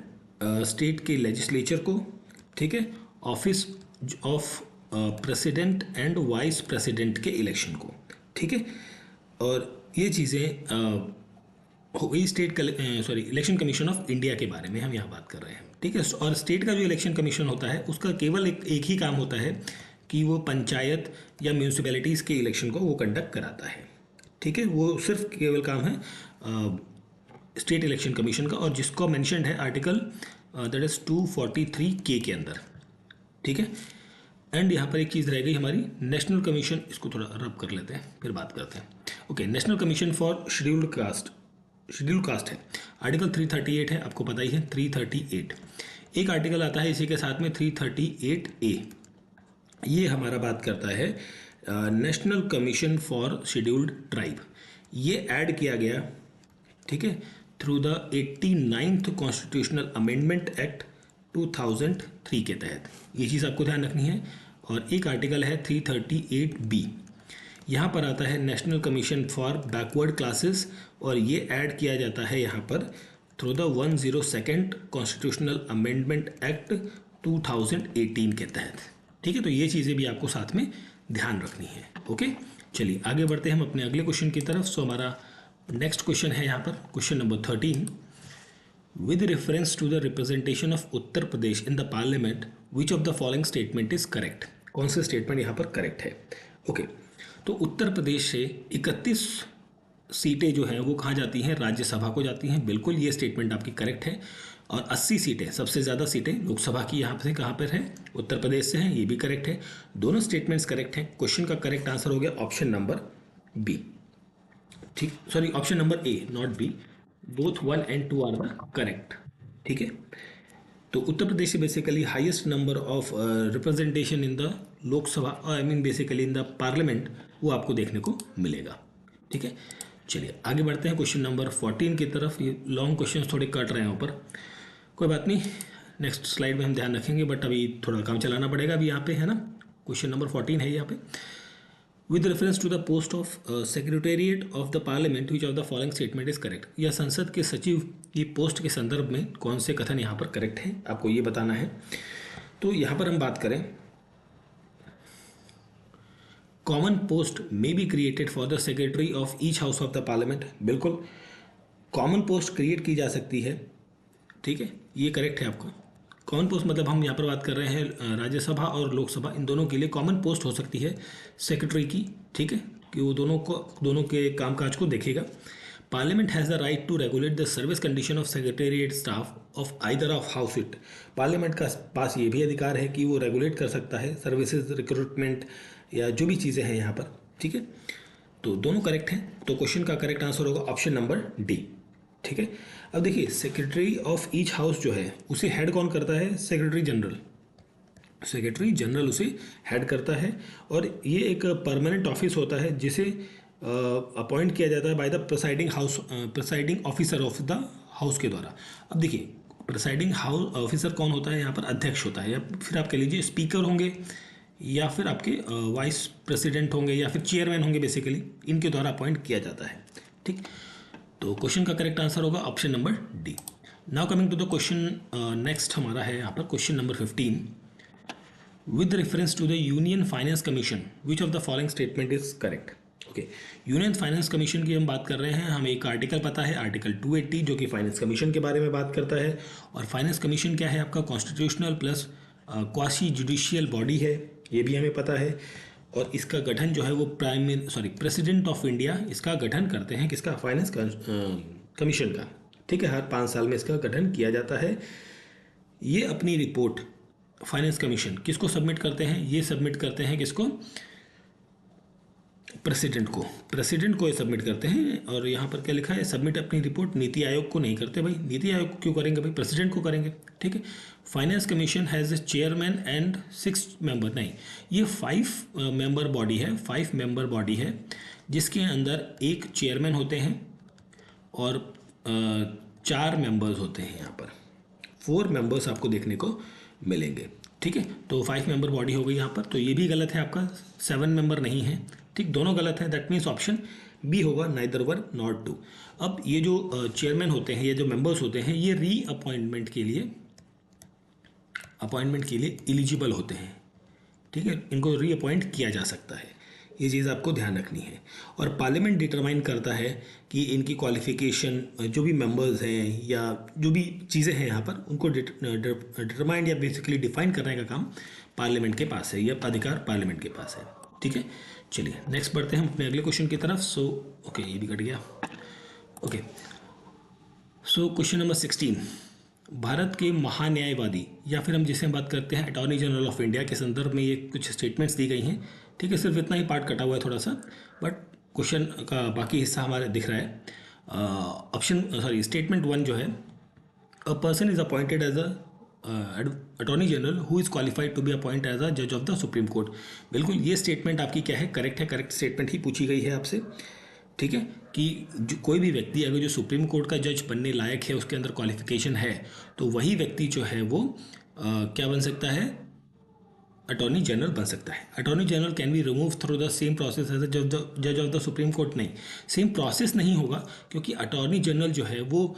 स्टेट के लेजिस्लेचर को, ठीक है, office of president and vice president के इलेक्शन को, ठीक है। और ये चीज़ें हो गई state election commission of India के बारे में हम यहाँ बात कर रहे हैं, ठीक है। और स्टेट का जो इलेक्शन कमीशन होता है उसका केवल एक ही काम होता है कि वो पंचायत या म्यूनिसिपैलिटीज़ के इलेक्शन को वो कंडक्ट कराता है, ठीक है। वो सिर्फ केवल काम है स्टेट इलेक्शन कमीशन का, और जिसको मेंशन्ड है आर्टिकल दैट इज 243 के अंदर, ठीक है। एंड यहाँ पर एक चीज़ रह गई हमारी नेशनल कमीशन, इसको थोड़ा रब कर लेते हैं फिर बात करते हैं। Okay, national commission for scheduled caste है, आर्टिकल 338 है, आपको पता ही है 338। एक आर्टिकल आता है इसी के साथ में 338A, ये हमारा बात करता है national commission for scheduled tribe, ये ऐड किया गया, ठीक है, through the 89th constitutional amendment act 2003 के तहत, ये चीज़ आपको ध्यान रखनी है। और एक आर्टिकल है 338B, यहाँ पर आता है national commission for backward classes, और ये ऐड किया जाता है यहाँ पर through the 102nd constitutional amendment act 2018 के तहत, ठीक है। तो ये चीज़ें भी आपको साथ में ध्यान रखनी है। ओके, चलिए आगे बढ़ते हैं हम अपने अगले क्वेश्चन की तरफ। सो हमारा नेक्स्ट क्वेश्चन है यहाँ पर question number 13, with reference to the representation of Uttar Pradesh in the parliament which of the following statement is correct, कौन से स्टेटमेंट यहाँ पर करेक्ट है। ओके, तो उत्तर प्रदेश से 31 सीटें जो हैं वो कहाँ जाती हैं, राज्यसभा को जाती हैं, बिल्कुल ये स्टेटमेंट आपकी करेक्ट है। और 80 सीटें, सबसे ज़्यादा सीटें लोकसभा की यहाँ से कहाँ पर है, उत्तर प्रदेश से हैं, ये भी करेक्ट है। दोनों स्टेटमेंट्स करेक्ट हैं। क्वेश्चन का करेक्ट आंसर हो गया ऑप्शन नंबर बी, ठीक, sorry option number A not B, both 1 and 2 are the correct, ठीक है। तो उत्तर प्रदेश से basically highest number of representation in the Lok Sabha, I mean basically in the parliament, वो आपको देखने को मिलेगा, ठीक है। चलिए आगे बढ़ते हैं क्वेश्चन नंबर 14 की तरफ। ये लॉन्ग क्वेश्चन थोड़े कट रहे हैं ऊपर, कोई बात नहीं, नेक्स्ट स्लाइड में हम ध्यान रखेंगे, बट अभी थोड़ा काम चलाना पड़ेगा अभी यहाँ पे, है ना। क्वेश्चन नंबर 14 है यहाँ पे, with reference to the post of secretariat of the parliament which of the following statement is correct, या संसद के सचिव की पोस्ट के संदर्भ में कौन से कथन यहाँ पर करेक्ट है, आपको ये बताना है। तो यहाँ पर हम बात करें, common post may be created for the secretary of each house of the parliament, बिल्कुल कॉमन पोस्ट क्रिएट की जा सकती है, ठीक है, ये करेक्ट है आपका। कॉमन पोस्ट मतलब हम यहाँ पर बात कर रहे हैं राज्यसभा और लोकसभा, इन दोनों के लिए कॉमन पोस्ट हो सकती है सेक्रेटरी की, ठीक है, कि वो दोनों के कामकाज को देखेगा। Parliament has the right to regulate the service condition of secretariat staff of either of house it, parliament का पास ये भी अधिकार है कि वो रेगुलेट कर सकता है सर्विसेज, रिक्रूटमेंट या जो भी चीज़ें हैं यहाँ पर, ठीक है। तो दोनों करेक्ट हैं, तो क्वेश्चन का करेक्ट आंसर होगा ऑप्शन नंबर डी, ठीक है। अब देखिए, सेक्रेटरी ऑफ ईच हाउस जो है उसे हेड कौन करता है, सेक्रेटरी जनरल उसे हेड करता है, और ये एक परमानेंट ऑफिस होता है जिसे अपॉइंट किया जाता है by the presiding officer of the house के द्वारा। अब देखिए, प्रिसाइडिंग हाउस ऑफिसर कौन होता है यहाँ पर, अध्यक्ष होता है, या फिर आप कह लीजिए स्पीकर होंगे, या फिर आपके वाइस प्रेसिडेंट होंगे, या फिर चेयरमैन होंगे, बेसिकली इनके द्वारा अपॉइंट किया जाता है, ठीक। तो क्वेश्चन का करेक्ट आंसर होगा option number D. Now coming to the question next हमारा है यहाँ पर question number 15, with reference to the Union Finance Commission, which of the following statement is correct? Okay, union finance commission की हम बात कर रहे हैं, हमें एक आर्टिकल पता है आर्टिकल 280 जो कि फाइनेंस कमीशन के बारे में बात करता है। और फाइनेंस कमीशन क्या है आपका? Constitutional plus quasi judicial body है, ये भी हमें पता है। और इसका गठन जो है वो प्रेसिडेंट ऑफ इंडिया इसका गठन करते हैं, किसका? फाइनेंस कमीशन का। ठीक है, हर 5 साल में इसका गठन किया जाता है। ये अपनी रिपोर्ट फाइनेंस कमीशन किसको सबमिट करते हैं? ये सबमिट करते हैं किसको? प्रेसिडेंट को ये सबमिट करते हैं। और यहाँ पर क्या लिखा है? सबमिट अपनी रिपोर्ट नीति आयोग को नहीं करते भाई, नीति आयोग को क्यों करेंगे भाई? प्रेसिडेंट को करेंगे। ठीक है, finance commission has a chairman and 6 member, नहीं, ये 5 मेंबर बॉडी है, 5 मेंबर बॉडी है जिसके अंदर एक चेयरमैन होते हैं और 4 मेंबर्स होते हैं। यहाँ पर 4 मेंबर्स आपको देखने को मिलेंगे। ठीक है, तो 5 मेंबर बॉडी हो गई यहाँ पर। तो ये भी गलत है आपका, 7 मेंबर नहीं है। ठीक, दोनों गलत है। दैट मीन्स ऑप्शन बी होगा, नाइदर वन नॉट टू। अब ये जो चेयरमैन होते हैं, ये जो मेंबर्स होते हैं, ये अपॉइंटमेंट के लिए एलिजिबल होते हैं। ठीक है, इनको रीअपॉइंट किया जा सकता है, ये चीज़ आपको ध्यान रखनी है। और पार्लियामेंट डिटरमाइन करता है कि इनकी क्वालिफिकेशन, जो भी मेंबर्स हैं या जो भी चीज़ें हैं यहाँ पर, उनको डिटरमाइन या बेसिकली डिफाइन करने का काम पार्लियामेंट के पास है, या अधिकार पार्लियामेंट के पास है। ठीक है, चलिए नेक्स्ट बढ़ते हैं हम अपने अगले क्वेश्चन की तरफ। सो ओके, ये भी कट गया। Okay, so question number 16, Bharat के महान्यायवादी या फिर हम जिसे बात करते हैं अटॉर्नी जनरल ऑफ इंडिया के संदर्भ में ये कुछ स्टेटमेंट्स दी गई हैं। ठीक है, सिर्फ इतना ही पार्ट कटा हुआ है थोड़ा सा, बट क्वेश्चन का बाकी हिस्सा हमारे दिख रहा है। स्टेटमेंट 1 जो है, a person is appointed as attorney general who is qualified to be appoint as a जज ऑफ द सुप्रीम कोर्ट। बिल्कुल, ये स्टेटमेंट आपकी क्या है? करेक्ट है, करेक्ट स्टेटमेंट ही पूछी गई है आपसे। ठीक है, कि जो कोई भी व्यक्ति अगर जो सुप्रीम कोर्ट का जज बनने लायक है, उसके अंदर क्वालिफिकेशन है, तो वही व्यक्ति जो है वो क्या बन सकता है? अटॉर्नी जनरल बन सकता है। Attorney general can be remove through the same process as जज ऑफ द सुप्रीम कोर्ट। नहीं, सेम प्रोसेस नहीं होगा, क्योंकि अटॉर्नी जनरल जो है वो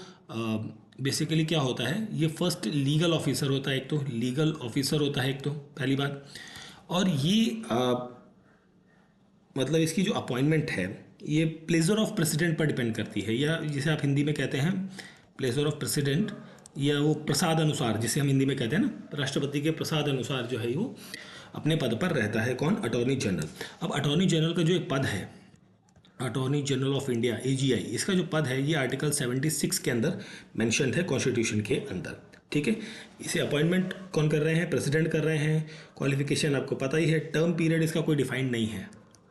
बेसिकली क्या होता है? ये फर्स्ट लीगल ऑफिसर होता है, एक तो लीगल ऑफिसर होता है एक तो, पहली बात। और ये मतलब इसकी जो अपॉइंटमेंट है ये प्लेजर ऑफ प्रेसिडेंट पर डिपेंड करती है, या जिसे आप हिंदी में कहते हैं प्लेजर ऑफ प्रेसिडेंट, या वो प्रसाद अनुसार, जिसे हम हिंदी में कहते हैं ना, राष्ट्रपति के प्रसाद अनुसार जो है वो अपने पद पर रहता है। कौन? Attorney general. अब अटॉर्नी जनरल का जो एक पद है, attorney general of India AGI, इसका जो पद है ये आर्टिकल 76 के अंदर मेंशन्ड है, कॉन्स्टिट्यूशन के अंदर। ठीक है, इसे अपॉइंटमेंट कौन कर रहे हैं? प्रेसिडेंट कर रहे हैं। क्वालिफिकेशन आपको पता ही है। टर्म पीरियड इसका कोई डिफाइंड नहीं है।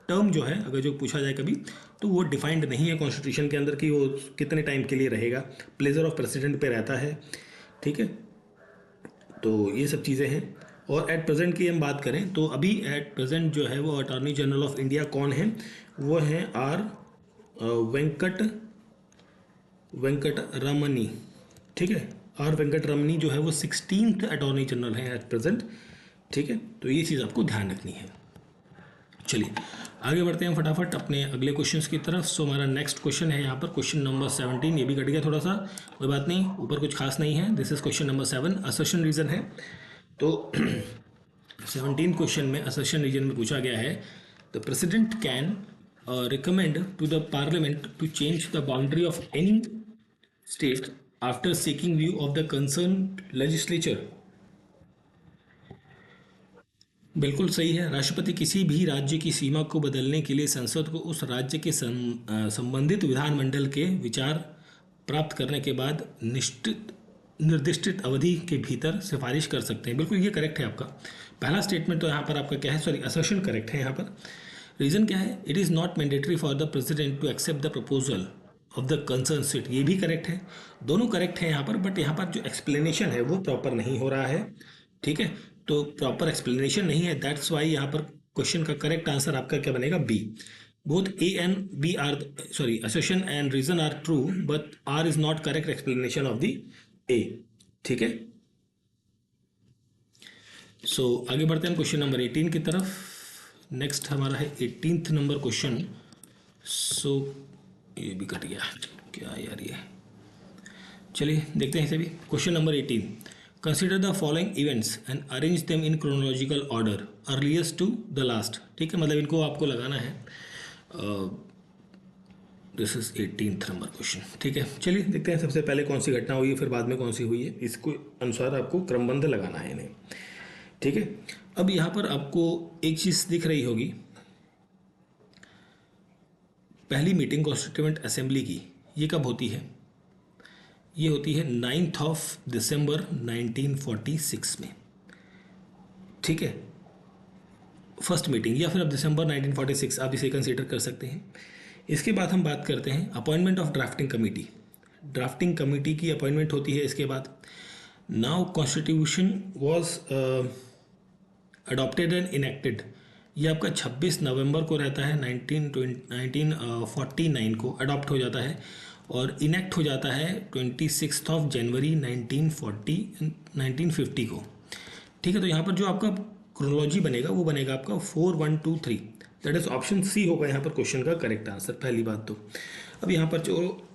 टर्म जो है अगर जो पूछा जाए कभी, तो वो डिफाइंड नहीं है कॉन्स्टिट्यूशन के अंदर कि वो कितने टाइम के लिए रहेगा। प्लेजर ऑफ प्रेसिडेंट पे रहता है। ठीक है, तो ये सब चीज़ें हैं। और एट प्रेजेंट की हम बात करें तो अभी एट प्रेजेंट जो है वो अटॉर्नी जनरल ऑफ इंडिया कौन है? वो हैं वेंकट रमनी। ठीक है, वेंकट रमनी जो है वो 16th अटॉर्नी जनरल हैं एट प्रेजेंट। ठीक है, तो ये चीज़ आपको ध्यान रखनी है। चलिए आगे बढ़ते हैं फटाफट अपने अगले क्वेश्चंस की तरफ। सो हमारा नेक्स्ट क्वेश्चन है यहाँ पर क्वेश्चन नंबर 17। ये भी कट गया थोड़ा सा, कोई बात नहीं, ऊपर कुछ खास नहीं है। This is question number 7, assertion reason है। तो 17 क्वेश्चन में असर्शन रीजन में पूछा गया है, the president can recommend to the parliament to change the boundary of any state after seeking view of the concern legislature. बिल्कुल सही है। राष्ट्रपति किसी भी राज्य की सीमा को बदलने के लिए संसद को उस राज्य के संबंधित विधानमंडल के विचार प्राप्त करने के बाद निर्दिष्ट अवधि के भीतर सिफारिश कर सकते हैं। बिल्कुल ये करेक्ट है आपका पहला स्टेटमेंट। तो यहाँ पर आपका क्या है? असर्शन करेक्ट है यहाँ पर। रीज़न क्या है? It is not mandatory for the president to accept the proposal of the concern state. ये भी करेक्ट है, दोनों करेक्ट है यहाँ पर। बट यहाँ पर जो एक्सप्लेनेशन है वो प्रॉपर नहीं हो रहा है। ठीक है, तो प्रॉपर एक्सप्लेनेशन नहीं है, दैट्स वाई यहाँ पर क्वेश्चन का करेक्ट आंसर आपका क्या बनेगा? B. Both A and B are assertion and reason are true, but R is not correct explanation of the A. ठीक है, सो आगे बढ़ते हैं क्वेश्चन नंबर 18 की तरफ। नेक्स्ट हमारा है 18th नंबर क्वेश्चन। सो ये भी कट गया क्या यार ये, चलिए देखते हैं इसे भी। Question number 18, consider the following events and arrange them in chronological order earliest to the last. ठीक है, मतलब इनको आपको लगाना है। This is 18th number question. ठीक है, चलिए देखते हैं सबसे पहले कौन सी घटना हुई है, फिर बाद में कौन सी हुई है, इसको अनुसार आपको क्रमबद्ध लगाना है इन्हें। ठीक है, अब यहाँ पर आपको एक चीज़ दिख रही होगी, पहली मीटिंग कॉन्स्टिट्यूएंट असेंबली की ये कब होती है? ये होती है 9 दिसंबर 1946 में। ठीक है, फर्स्ट मीटिंग, या फिर अब दिसंबर 1946 आप इसे कंसीडर कर सकते हैं। इसके बाद हम बात करते हैं appointment of drafting committee. Drafting committee की अपॉइंटमेंट होती है इसके बाद। Now constitution was adopted and enacted, ये आपका 26 नवंबर को रहता है, 1949 को अडॉप्ट हो जाता है और इनेक्ट हो जाता है 26 जनवरी 1950 को। ठीक है, तो यहाँ पर जो आपका क्रोनोलॉजी बनेगा वो बनेगा आपका 4123, दैट इज ऑप्शन सी होगा यहाँ पर क्वेश्चन का करेक्ट आंसर। पहली बात तो अब यहाँ पर जो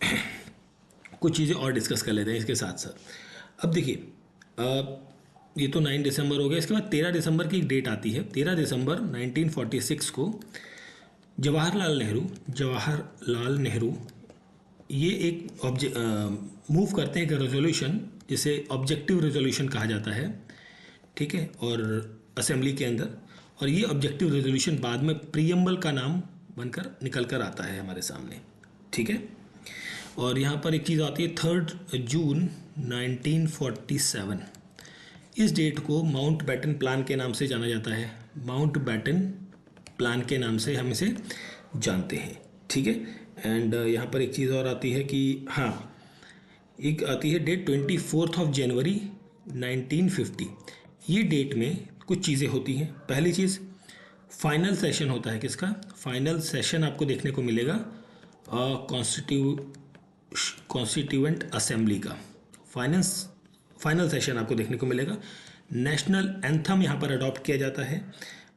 कुछ चीज़ें और डिस्कस कर लेते हैं इसके साथ साथ। अब देखिए, ये तो 9 दिसंबर हो गया। इसके बाद 13 दिसंबर की एक डेट आती है। 13 दिसंबर 1946 को जवाहरलाल नेहरू ये एक मूव करते हैं एक रेजोल्यूशन, जिसे ऑब्जेक्टिव रेजोल्यूशन कहा जाता है। ठीक है, और असेंबली के अंदर, और ये ऑब्जेक्टिव रेजोल्यूशन बाद में प्रीएम्बल का नाम बनकर निकल कर आता है हमारे सामने। ठीक है, और यहाँ पर एक चीज़ आती है 3 जून 1947। इस डेट को माउंट बैटन प्लान के नाम से जाना जाता है। माउंट बैटन प्लान के नाम से हम इसे जानते हैं। ठीक है, एंड यहाँ पर एक चीज़ और आती है कि हाँ, एक आती है डेट 24 जनवरी 1950। ये डेट में कुछ चीज़ें होती हैं। पहली चीज़, फाइनल सेशन होता है। किसका फाइनल सेशन आपको देखने को मिलेगा? कॉन्स्टिट्यूएंट असेंबली का फाइनल सेशन आपको देखने को मिलेगा। नेशनल एंथम यहाँ पर अडॉप्ट किया जाता है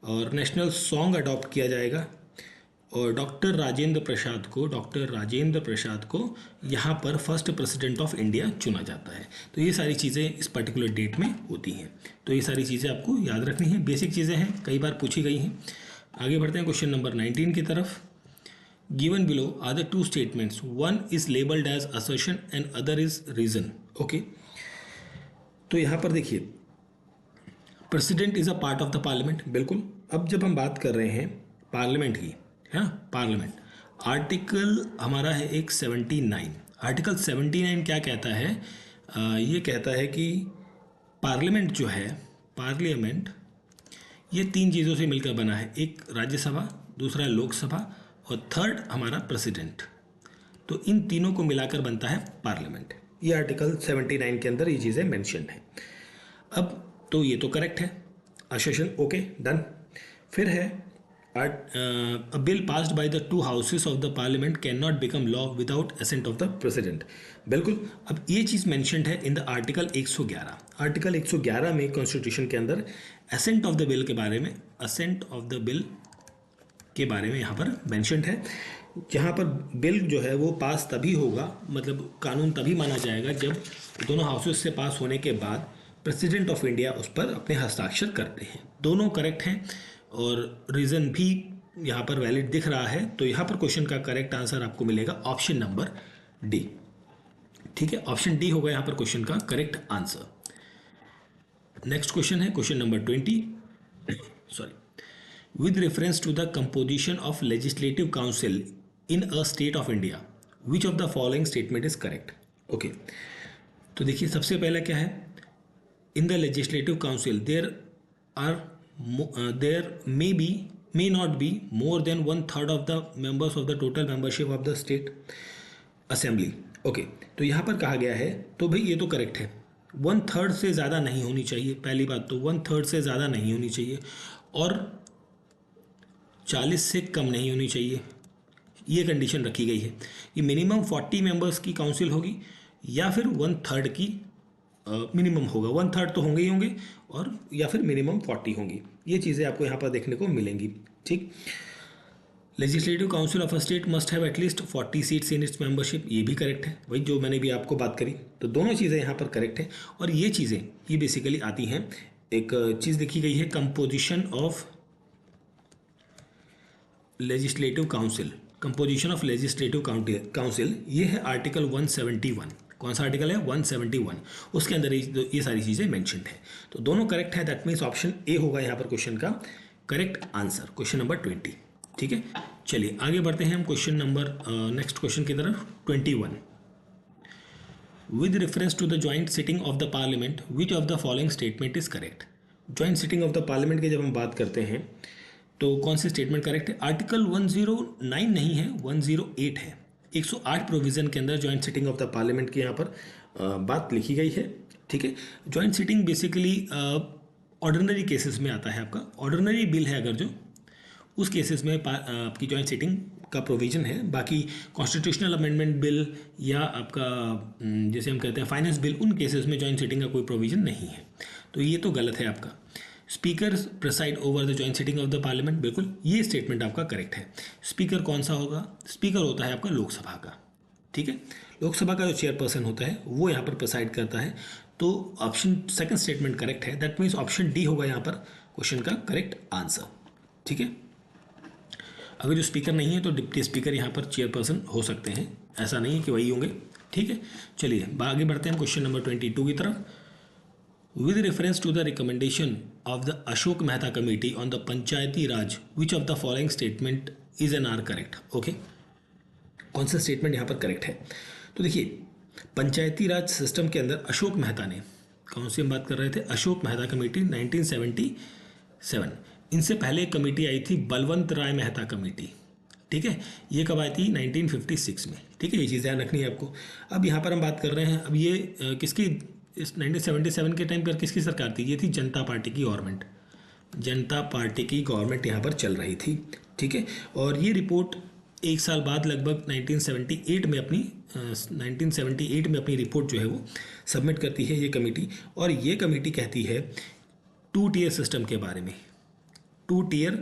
और नेशनल सॉन्ग अडॉप्ट किया जाएगा, और डॉक्टर राजेंद्र प्रसाद को यहाँ पर फर्स्ट प्रेसिडेंट ऑफ इंडिया चुना जाता है। तो ये सारी चीज़ें इस पर्टिकुलर डेट में होती हैं। तो ये सारी चीज़ें आपको याद रखनी है, बेसिक चीज़ें हैं, कई बार पूछी गई हैं। आगे बढ़ते हैं क्वेश्चन नंबर 19 की तरफ। Given below are the 2 statements, one is labelled as assertion and other is reason. Okay, तो यहाँ पर देखिए, president is a part of the parliament. बिल्कुल, अब जब हम बात कर रहे हैं पार्लियामेंट की, है ना, पार्लियामेंट, आर्टिकल हमारा है एक 79। आर्टिकल 79 क्या कहता है? ये कहता है कि पार्लियामेंट जो है, पार्लियामेंट ये 3 चीज़ों से मिलकर बना है। एक राज्यसभा, दूसरा लोकसभा, और थर्ड हमारा प्रेसिडेंट। तो इन तीनों को मिलाकर बनता है पार्लियामेंट। ये आर्टिकल 79 के अंदर ये चीज़ें मेंशन हैं। अब तो ये तो करेक्ट है, असर्शन ओके डन। फिर है a bill passed by the 2 houses of the parliament cannot become law without assent of the president। बिल्कुल, अब ये चीज़ मेंशन्ड है इन द आर्टिकल 111। आर्टिकल 111 में कॉन्स्टिट्यूशन के अंदर असेंट ऑफ द बिल के बारे में, यहाँ पर मेंशन्ड है। यहाँ पर बिल जो है वो पास तभी होगा, मतलब कानून तभी माना जाएगा जब दोनों हाउसेस से पास होने के बाद प्रेसिडेंट ऑफ इंडिया उस पर अपने हस्ताक्षर करते हैं। दोनों करेक्ट हैं और रीज़न भी यहाँ पर वैलिड दिख रहा है। तो यहाँ पर क्वेश्चन का करेक्ट आंसर आपको मिलेगा ऑप्शन नंबर डी। ठीक है, ऑप्शन डी होगा यहाँ पर क्वेश्चन का करेक्ट आंसर। नेक्स्ट क्वेश्चन है question number 20। Sorry, with reference to the composition of legislative council in a state of India, which of the following statement is correct. Okay, तो देखिए सबसे पहला क्या है, in the legislative council there may not be more than 1/3 of the members of the total membership of the state assembly। Okay, तो यहाँ पर कहा गया है, तो भाई ये तो करेक्ट है, 1/3 से ज़्यादा नहीं होनी चाहिए। पहली बात तो 1/3 से ज़्यादा नहीं होनी चाहिए और 40 से कम नहीं होनी चाहिए। ये कंडीशन रखी गई है कि मिनिमम 40 मेंबर्स की काउंसिल होगी या फिर 1/3 की मिनिमम होगा। 1/3 तो होंगे ही होंगे और या फिर मिनिमम 40 होंगी। ये चीज़ें आपको यहाँ पर देखने को मिलेंगी। ठीक, legislative council of a state must have at least 40 seats in its membership, ये भी करेक्ट है, वही जो मैंने भी आपको बात करी। तो दोनों चीज़ें यहाँ पर करेक्ट है। और ये चीज़ें ये बेसिकली आती हैं, एक चीज़ लिखी गई है composition of legislative council, composition of legislative council, ये है आर्टिकल 171। कौन सा आर्टिकल है? 171। उसके अंदर ये सारी चीज़ें मेंशन्ड है। तो दोनों करेक्ट है, दैट मीन्स ऑप्शन ए होगा यहाँ पर क्वेश्चन का करेक्ट आंसर, क्वेश्चन नंबर 20। ठीक है, चलिए आगे बढ़ते हैं हम क्वेश्चन नंबर नेक्स्ट क्वेश्चन की तरफ, 21। With reference to the joint sitting of the parliament which of the following statement is correct. Joint sitting of the parliament की जब हम बात करते हैं तो कौन सी स्टेटमेंट करेक्ट है? आर्टिकल 109 नहीं है, 108 है। 108 प्रोविजन के अंदर joint sitting of the parliament की यहाँ पर बात लिखी गई है। ठीक है, joint sitting basically ordinary cases में आता है। आपका ऑर्डिनरी बिल है अगर जो, उस केसेस में आपकी ज्वाइंट सिटिंग का प्रोविज़न है। बाकी कॉन्स्टिट्यूशनल अमेंडमेंट बिल या आपका जैसे हम कहते हैं फाइनेंस बिल, उन केसेस में ज्वाइंट सिटिंग का कोई प्रोविज़न नहीं है। तो ये तो गलत है आपका। Speaker preside over the joint sitting of the parliament, बिल्कुल ये स्टेटमेंट आपका करेक्ट है। स्पीकर कौन सा होगा? स्पीकर होता है आपका लोकसभा का। ठीक है, लोकसभा का जो चेयरपर्सन होता है वो यहाँ पर प्रिसाइड करता है। तो ऑप्शन सेकंड स्टेटमेंट करेक्ट है, दैट मीन्स ऑप्शन डी होगा यहाँ पर क्वेश्चन का करेक्ट आंसर। ठीक है, अगर जो स्पीकर नहीं है तो डिप्टी स्पीकर यहाँ पर चेयरपर्सन हो सकते हैं, ऐसा नहीं है कि वही होंगे। ठीक है, चलिए आगे बढ़ते हैं क्वेश्चन नंबर 22 की तरफ। With reference to the recommendation of the Ashok Mehta committee on the Panchayati Raj which of the following statement is and are correct. Okay, कौन सा स्टेटमेंट यहाँ पर करेक्ट है? तो देखिए, पंचायती राज सिस्टम के अंदर अशोक मेहता ने, कौन सी हम बात कर रहे थे? अशोक मेहता कमेटी 1977। इनसे पहले एक कमेटी आई थी बलवंत राय मेहता कमेटी। ठीक है, ये कब आई थी? 1956 में। ठीक है, ये चीज़ ध्यान रखनी है आपको। अब यहाँ पर हम बात कर रहे हैं, अब ये किसकी, इस 1977 के टाइम पर किसकी सरकार थी? ये थी जनता पार्टी की गवर्नमेंट। जनता पार्टी की गवर्नमेंट यहाँ पर चल रही थी। ठीक है, और ये रिपोर्ट एक साल बाद लगभग 1978 में अपनी रिपोर्ट जो है वो सबमिट करती है ये कमेटी। और ये कमेटी कहती है 2 टियर सिस्टम के बारे में, 2 टियर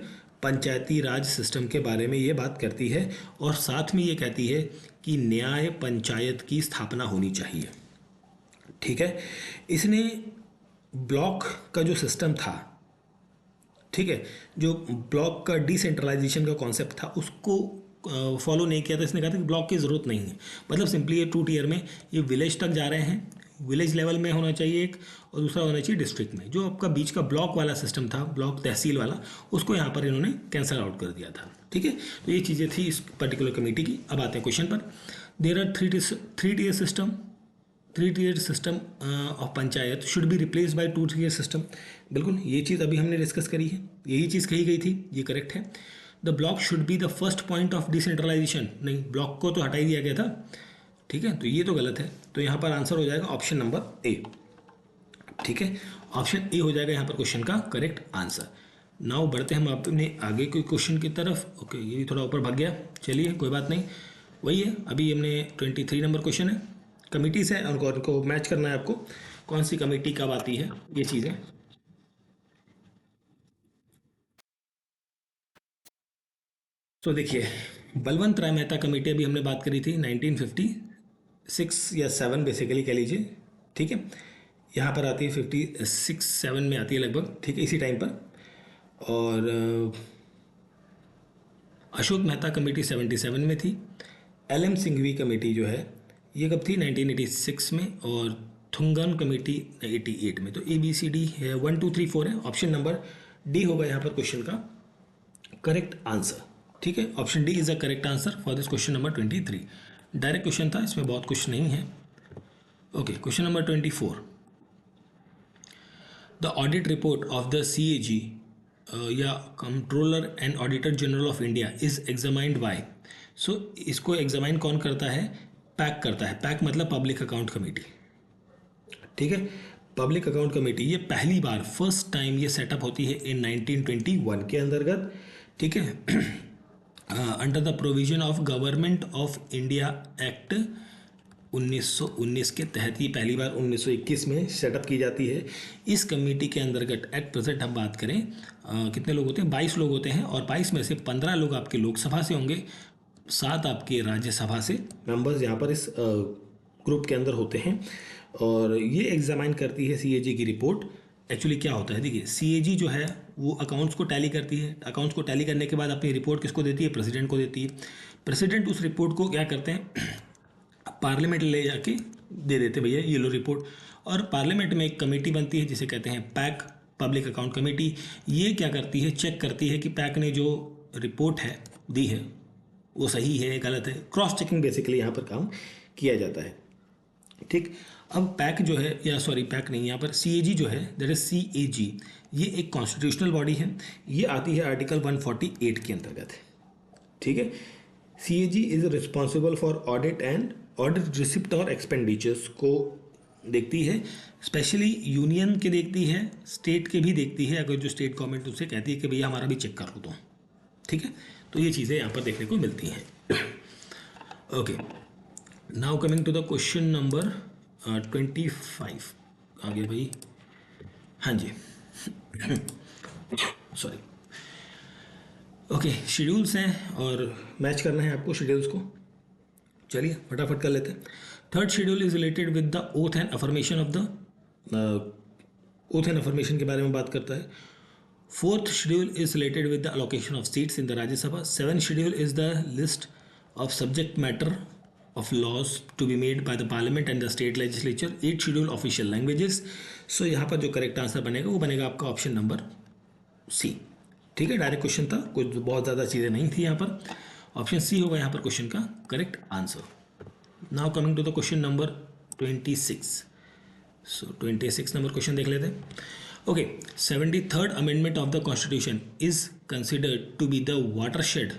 पंचायती राज सिस्टम के बारे में ये बात करती है। और साथ में ये कहती है कि न्याय पंचायत की स्थापना होनी चाहिए। ठीक है, इसने ब्लॉक का जो सिस्टम था, ठीक है, जो ब्लॉक का डिसेंट्रलाइजेशन का कॉन्सेप्ट था उसको फॉलो नहीं किया था। इसने कहा था कि ब्लॉक की ज़रूरत नहीं है। मतलब सिंपली ये 2 टियर में ये विलेज तक जा रहे हैं, विलेज लेवल में होना चाहिए एक, और दूसरा होना चाहिए डिस्ट्रिक्ट में। जो आपका बीच का ब्लॉक वाला सिस्टम था, ब्लॉक तहसील वाला, उसको यहाँ पर इन्होंने कैंसल आउट कर दिया था। ठीक है, तो ये चीज़ें थी इस पर्टिकुलर कमेटी की। अब आते हैं क्वेश्चन पर। There are 3 tier system, 3 tier system of panchayat should be replace by 2 tier system. बिल्कुल ये चीज़ अभी हमने डिस्कस करी है, यही चीज़ कही गई थी, ये करेक्ट है। The block should be the first point of decentralization, नहीं, ब्लॉक को तो हटा ही दिया गया था। ठीक है, तो ये तो गलत है। तो यहाँ पर आंसर हो जाएगा ऑप्शन नंबर ए। ठीक है, ऑप्शन ए हो जाएगा यहाँ पर क्वेश्चन का करेक्ट आंसर। नाउ बढ़ते हम अपने आगे कोई क्वेश्चन की तरफ। ओके, ये भी थोड़ा ऊपर भाग गया, चलिए कोई बात नहीं, वही है। अभी हमने 23 नंबर क्वेश्चन है, कमिटीज़ है, उनको मैच करना है आपको, कौन सी कमेटी कब आती है, ये चीज़ें। तो देखिए, बलवंत राय मेहता कमेटी अभी हमने बात करी थी 1956 या 7 बेसिकली कह लीजिए। ठीक है, यहाँ पर आती है 56-7 में आती है लगभग। ठीक है, इसी टाइम पर। और अशोक मेहता कमेटी 77 में थी। LM सिंघवी कमेटी जो है ये कब थी? 1986 में। और थुंगन कमेटी 88 में। तो ABCD है, 1 2 3 4 है। ऑप्शन नंबर डी होगा यहाँ पर क्वेश्चन का करेक्ट आंसर। ठीक है, option D is a correct answer for this question number 23। Direct question था, इसमें बहुत कुछ नहीं है। Okay, question number 24। The audit report of the CAG या controller and auditor general of India is examined by. So इसको examine कौन करता है? पैक करता है। पैक मतलब पब्लिक अकाउंट कमेटी। ठीक है, पब्लिक अकाउंट कमेटी ये पहली बार फर्स्ट टाइम ये सेटअप होती है इन 1921 के अंतर्गत। ठीक है, under the provision of government of India act 1919 के तहत ये पहली बार 1921 में सेटअप की जाती है। इस कमेटी के अंतर्गत एट प्रेजेंट हम बात करें कितने लोग होते हैं, 22 लोग होते हैं, और 22 में से 15 लोग आपके लोकसभा से होंगे, 7 आपके राज्यसभा से मेंबर्स यहाँ पर इस ग्रुप के अंदर होते हैं। और ये एग्जामाइन करती है सीएजी की रिपोर्ट। एक्चुअली क्या होता है, देखिए सीएजी जो है वो अकाउंट्स को टैली करती है, अकाउंट्स को टैली करने के बाद अपनी रिपोर्ट किसको देती है, प्रेसिडेंट को देती है। प्रेसिडेंट उस रिपोर्ट को क्या करते हैं, पार्लियामेंट ले जाके दे देते भैया ये लो रिपोर्ट। और पार्लियामेंट में एक कमेटी बनती है जिसे कहते हैं पैक, पब्लिक अकाउंट कमेटी। ये क्या करती है, चेक करती है कि पैक ने जो रिपोर्ट है दी है वो सही है गलत है, क्रॉस चेकिंग बेसिकली यहाँ पर काम किया जाता है। ठीक, अब पैक जो है, या सॉरी पैक नहीं, यहाँ पर सीएजी जो है, दैट इज सीएजी, ये एक कॉन्स्टिट्यूशनल बॉडी है। ये आती है आर्टिकल 148 के अंतर्गत। ठीक है, CAG is responsible for audit and audit receipt और एक्सपेंडिचर्स को देखती है, स्पेशली यूनियन के देखती है, स्टेट के भी देखती है, अगर जो स्टेट गवर्नमेंट उससे कहती है कि भैया हमारा भी चेक कर लो तो। ठीक है, तो ये चीज़ें यहाँ पर देखने को मिलती हैं। Okay, now coming to the question number 25। आगे भाई, हाँ जी सॉरी। ओके, शेड्यूल्स हैं और मैच करना है आपको शेड्यूल्स को। चलिए फटाफट कर लेते हैं। Third schedule is related with the oath and affirmation of the, oath and affirmation के बारे में बात करता है। Fourth schedule is related with the allocation of seats in the Rajya Sabha. Seven schedule is the list of subject matter of laws to be made by the parliament and the state legislature. 8 schedule official languages. So यहाँ पर जो correct answer बनेगा वो बनेगा आपका option number सी। ठीक है, direct question था, कुछ बहुत ज़्यादा चीज़ें नहीं थी यहाँ पर। ऑप्शन सी होगा यहाँ पर क्वेश्चन का correct answer. Now coming to the question number 26। So 26 number question देख लेते हैं। Okay, 73rd amendment of the constitution is considered to be the watershed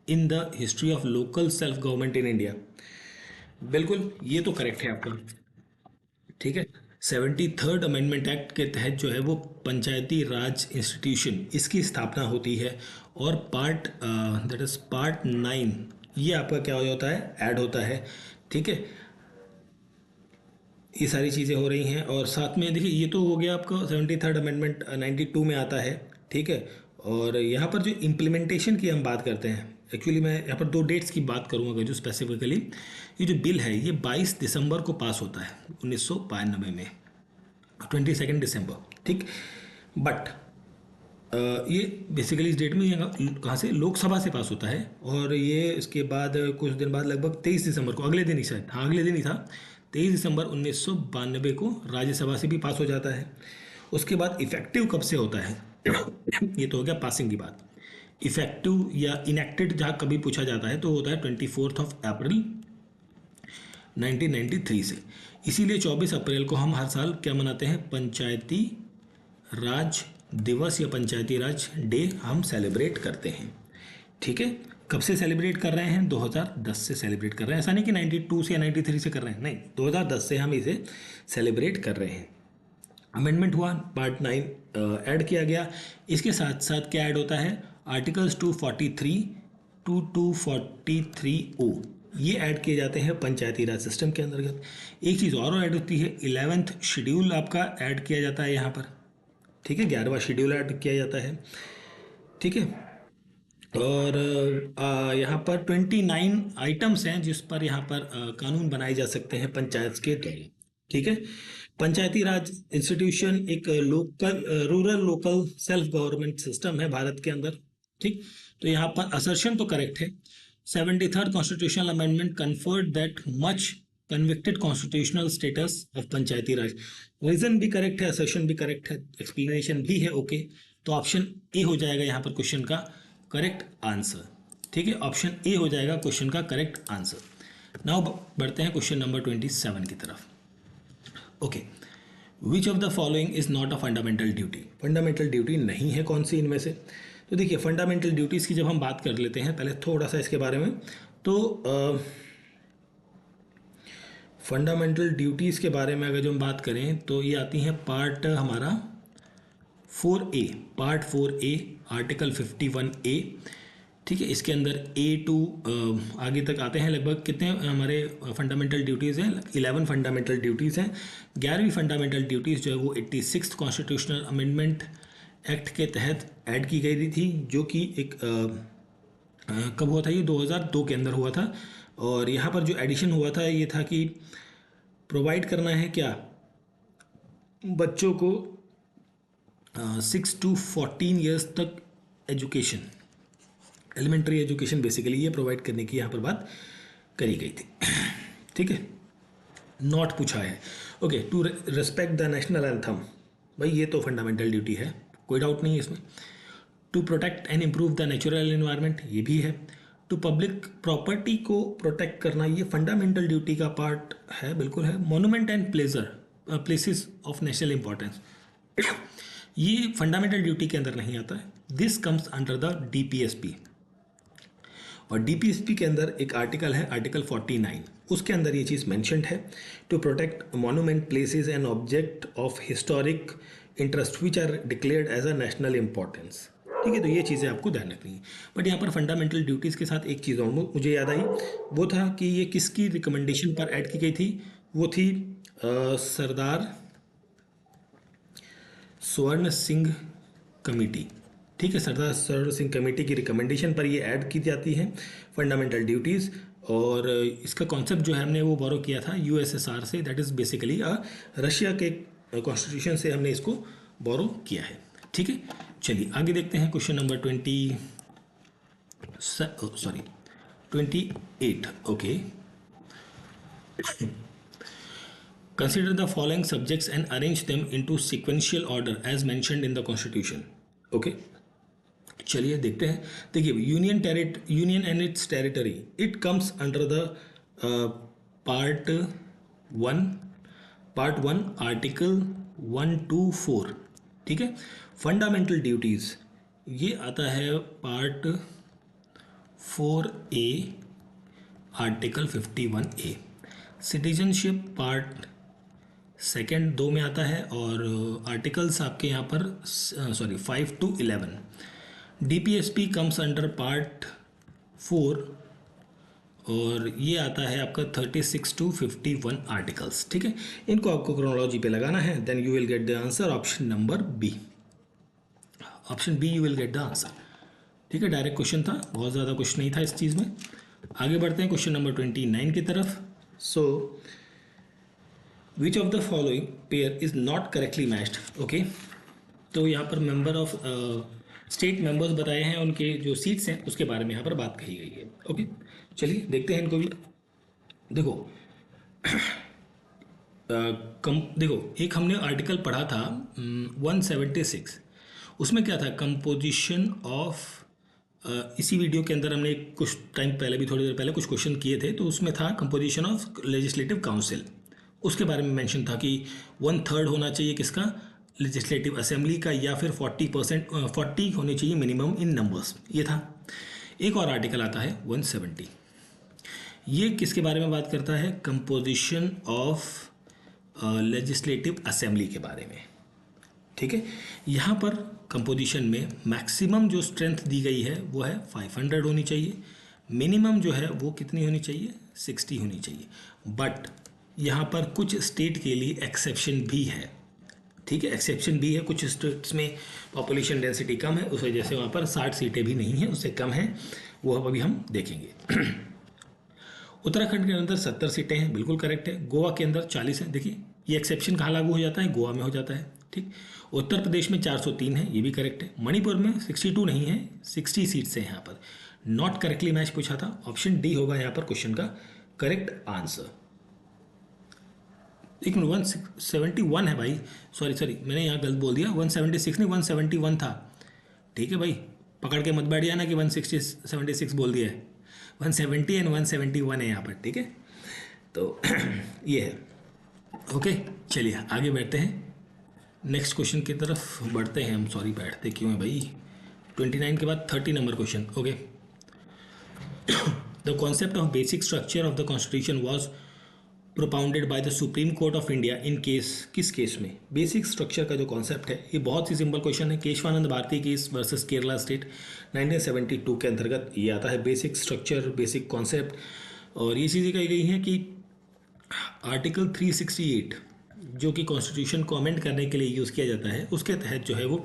in the history of local self government in India. बिल्कुल, ये तो correct है आपका। ठीक है, 73rd अमेंडमेंट एक्ट के तहत जो है वो पंचायती राज इंस्टीट्यूशन, इसकी स्थापना होती है। और पार्ट दैट इज पार्ट 9 ये आपका क्या हो जाता है, ऐड होता है। ठीक है, ये सारी चीज़ें हो रही हैं। और साथ में देखिए ये तो हो गया आपका 73rd अमेंडमेंट 92 में आता है। ठीक है, और यहाँ पर जो इम्प्लीमेंटेशन की हम बात करते हैं, एक्चुअली मैं यहाँ पर 2 डेट्स की बात करूँगा जो स्पेसिफिकली, ये जो बिल है ये 22 दिसंबर को पास होता है 1992 में, 22 दिसंबर। ठीक, बट ये बेसिकली इस डेट में कहाँ से, लोकसभा से पास होता है। और ये इसके बाद कुछ दिन बाद लगभग 23 दिसंबर को, अगले दिन ही शायद, हाँ अगले दिन ही था, 23 दिसंबर 1992 को राज्यसभा से भी पास हो जाता है। उसके बाद इफेक्टिव कब से होता है ये तो हो गया पासिंग की बात। इफेक्टिव या इनेक्टेड जहाँ कभी पूछा जाता है तो होता है 24 अप्रैल 1993 से। इसीलिए 24 अप्रैल को हम हर साल क्या मनाते हैं, पंचायती राज दिवस या पंचायती राज डे हम सेलिब्रेट करते हैं। ठीक है, कब से सेलिब्रेट कर रहे हैं, 2010 से सेलिब्रेट कर रहे हैं। ऐसा नहीं कि 92 से या 93 से कर रहे हैं, नहीं, 2010 से हम इसे सेलिब्रेट कर रहे हैं। अमेंडमेंट हुआ, पार्ट 9 ऐड किया गया। इसके साथ साथ क्या ऐड होता है, आर्टिकल्स 243 टू 243O ये ऐड किए जाते हैं पंचायती राज सिस्टम के अंतर्गत। एक चीज़ और ऐड होती है, 11th शेड्यूल आपका ऐड किया जाता है यहाँ पर। ठीक है, 11वां शेड्यूल ऐड किया जाता है। ठीक है, और यहाँ पर 29 आइटम्स हैं जिस पर यहाँ पर कानून बनाए जा सकते हैं पंचायत के द्वारा। ठीक है, पंचायती राज इंस्टीट्यूशन एक rural local self government system है भारत के अंदर। ठीक, तो यहाँ पर असर्शन तो करेक्ट है। 73rd constitutional amendment conferred that much convicted constitutional status of Panchayati Raj. Reason भी करेक्ट है, असर्शन भी करेक्ट है, एक्सप्लेनेशन भी है। ओके, तो ऑप्शन ए हो जाएगा यहाँ पर क्वेश्चन का करेक्ट आंसर। ठीक है, ऑप्शन ए हो जाएगा क्वेश्चन का करेक्ट आंसर। नाउ बढ़ते हैं क्वेश्चन नंबर 27 की तरफ। Okay, which of the following is not a fundamental duty. Fundamental duty नहीं है कौन सी इनमें से, तो देखिए फंडामेंटल ड्यूटीज़ की जब हम बात कर लेते हैं, पहले थोड़ा सा इसके बारे में, तो फंडामेंटल ड्यूटीज़ के बारे में अगर जो हम बात करें तो ये आती हैं पार्ट हमारा 4A, part 4A article 51A। ठीक है, इसके अंदर A to आगे तक आते हैं। लगभग कितने हमारे फंडामेंटल ड्यूटीज़ हैं, 11 फंडामेंटल ड्यूटीज़ हैं। 11वीं फंडामेंटल ड्यूटीज़ जो है वो 86th कॉन्स्टिट्यूशनल अमेंडमेंट एक्ट के तहत ऐड की गई थी, जो कि एक कब हुआ था, ये 2002 के अंदर हुआ था। और यहाँ पर जो एडिशन हुआ था ये था कि प्रोवाइड करना है क्या, बच्चों को 6 to 14 ईयर्स तक एजुकेशन, एलिमेंट्री एजुकेशन बेसिकली ये प्रोवाइड करने की यहाँ पर बात करी गई थी। ठीक है, नॉट पूछा है। Okay, to respect the national anthem, भाई ये तो फंडामेंटल ड्यूटी है, कोई डाउट नहीं है इसमें। To protect and improve the natural environment, ये भी है। टू पब्लिक प्रॉपर्टी को प्रोटेक्ट करना, ये फंडामेंटल ड्यूटी का पार्ट है, बिल्कुल है। Monument and places of national importance, ये फंडामेंटल ड्यूटी के अंदर नहीं आता है। This comes under the DPSP, और डीपीएसपी के अंदर एक आर्टिकल है, आर्टिकल 49, उसके अंदर ये चीज़ मैंशनड है। To protect monument, places and object of historic interest which are declared as a national importance. ठीक है, तो ये चीज़ें आपको ध्यान रखनी है। बट यहाँ पर फंडामेंटल ड्यूटीज़ के साथ एक चीज़ और मुझे याद आई, वो था कि ये किसकी रिकमेंडेशन पर ऐड की गई थी, वो थी सरदार स्वर्ण सिंह कमेटी। ठीक है, सरदार स्वर्ण सिंह कमेटी की रिकमेंडेशन पर ये ऐड की जाती है फंडामेंटल ड्यूटीज़। और इसका कॉन्सेप्ट जो है हमने वो बोरो किया था यूएसएसआर से, दैट इज़ बेसिकली रशिया के कॉन्स्टिट्यूशन से हमने इसको बोरो किया है। ठीक है, चलिए आगे देखते हैं question number 28। Okay, consider the following subjects and arrange them into sequential order as mentioned in the constitution. Okay, चलिए देखते हैं। देखिए, union and it's territory, it comes under the part 1 article 1 to 4। ठीक है, फंडामेंटल ड्यूटीज़ ये आता है part 4A article 51A। Citizenship part second 2 में आता है, और आर्टिकल्स आपके यहाँ पर 5 to 11। DPSP comes under part 4, और ये आता है आपका 36 to 51 आर्टिकल्स। ठीक है, इनको आपको क्रोनोलॉजी पे लगाना है, then you will get the answer option number B. Option B, you will get the answer. ठीक है, डायरेक्ट क्वेश्चन था, बहुत ज़्यादा कुछ नहीं था इस चीज़ में। आगे बढ़ते हैं क्वेश्चन नंबर 29 की तरफ। So which of the following pair is not correctly matched. Okay, तो यहाँ पर मेंबर ऑफ स्टेट मेंबर्स बताए हैं, उनके जो सीट्स हैं उसके बारे में यहाँ पर बात कही गई है। ओके, चलिए देखते हैं इनको भी। देखो देखो, एक हमने आर्टिकल पढ़ा था 176, उसमें क्या था, कंपोजिशन ऑफ, इसी वीडियो के अंदर हमने कुछ टाइम पहले भी, थोड़ी देर पहले कुछ क्वेश्चन किए थे, तो उसमें था कंपोजिशन ऑफ लेजिस्लेटिव काउंसिल। उसके बारे में मेंशन था कि 1/3 होना चाहिए किसका, लेजिस्लेटिव असेंबली का, या फिर 40 होनी चाहिए मिनिमम इन नंबर्स, ये था। एक और आर्टिकल आता है 170, ये किसके बारे में बात करता है, कंपोजिशन ऑफ लेजिस्लेटिव असेंबली के बारे में। ठीक है, यहाँ पर कंपोजिशन में मैक्सिमम जो स्ट्रेंथ दी गई है वो है 500 होनी चाहिए, मिनिमम जो है वो कितनी होनी चाहिए, 60 होनी चाहिए। बट यहाँ पर कुछ स्टेट के लिए एक्सेप्शन भी है। ठीक है, एक्सेप्शन भी है, कुछ स्टेट्स में पॉपुलेशन डेंसिटी कम है, उस वजह से वहाँ पर 60 सीटें भी नहीं हैं, उससे कम हैं, वो अभी हम देखेंगे। उत्तराखंड के अंदर 70 सीटें हैं, बिल्कुल करेक्ट है। गोवा के अंदर 40 हैं। देखिए, ये एक्सेप्शन कहाँ लागू हो जाता है, गोवा में हो जाता है। ठीक, उत्तर प्रदेश में 403 है, ये भी करेक्ट है। मणिपुर में 62 नहीं है, 60 सीट्स हैं यहाँ पर। नॉट करेक्टली मैच पूछा था, ऑप्शन डी होगा यहाँ पर क्वेश्चन का करेक्ट आंसर। एक 171 है भाई, सॉरी मैंने यहाँ गलत बोल दिया, 176 नहीं 171 था। ठीक है भाई, पकड़ के मत बैठ जाना कि 176 बोल दिया है, 170 एंड 171 है यहाँ पर। ठीक है, तो ये है। ओके, चलिए आगे बढ़ते हैं, नेक्स्ट क्वेश्चन की तरफ बढ़ते हैं हम। सॉरी, बैठते क्यों है भाई। 29 के बाद 30 number question. Okay, the concept of basic structure of the constitution was propounded by the supreme court of India in case, किस केस में। बेसिक स्ट्रक्चर का जो कॉन्सेप्ट है, ये बहुत ही सिंपल क्वेश्चन है। Kesavananda Bharati case versus Kerala state 1972 के अंतर्गत ये आता है, बेसिक स्ट्रक्चर, बेसिक कॉन्सेप्ट। और ये चीज़ें कही गई हैं कि आर्टिकल 368 जो कि कॉन्स्टिट्यूशन को अमेंड करने के लिए यूज़ किया जाता है, उसके तहत जो है वो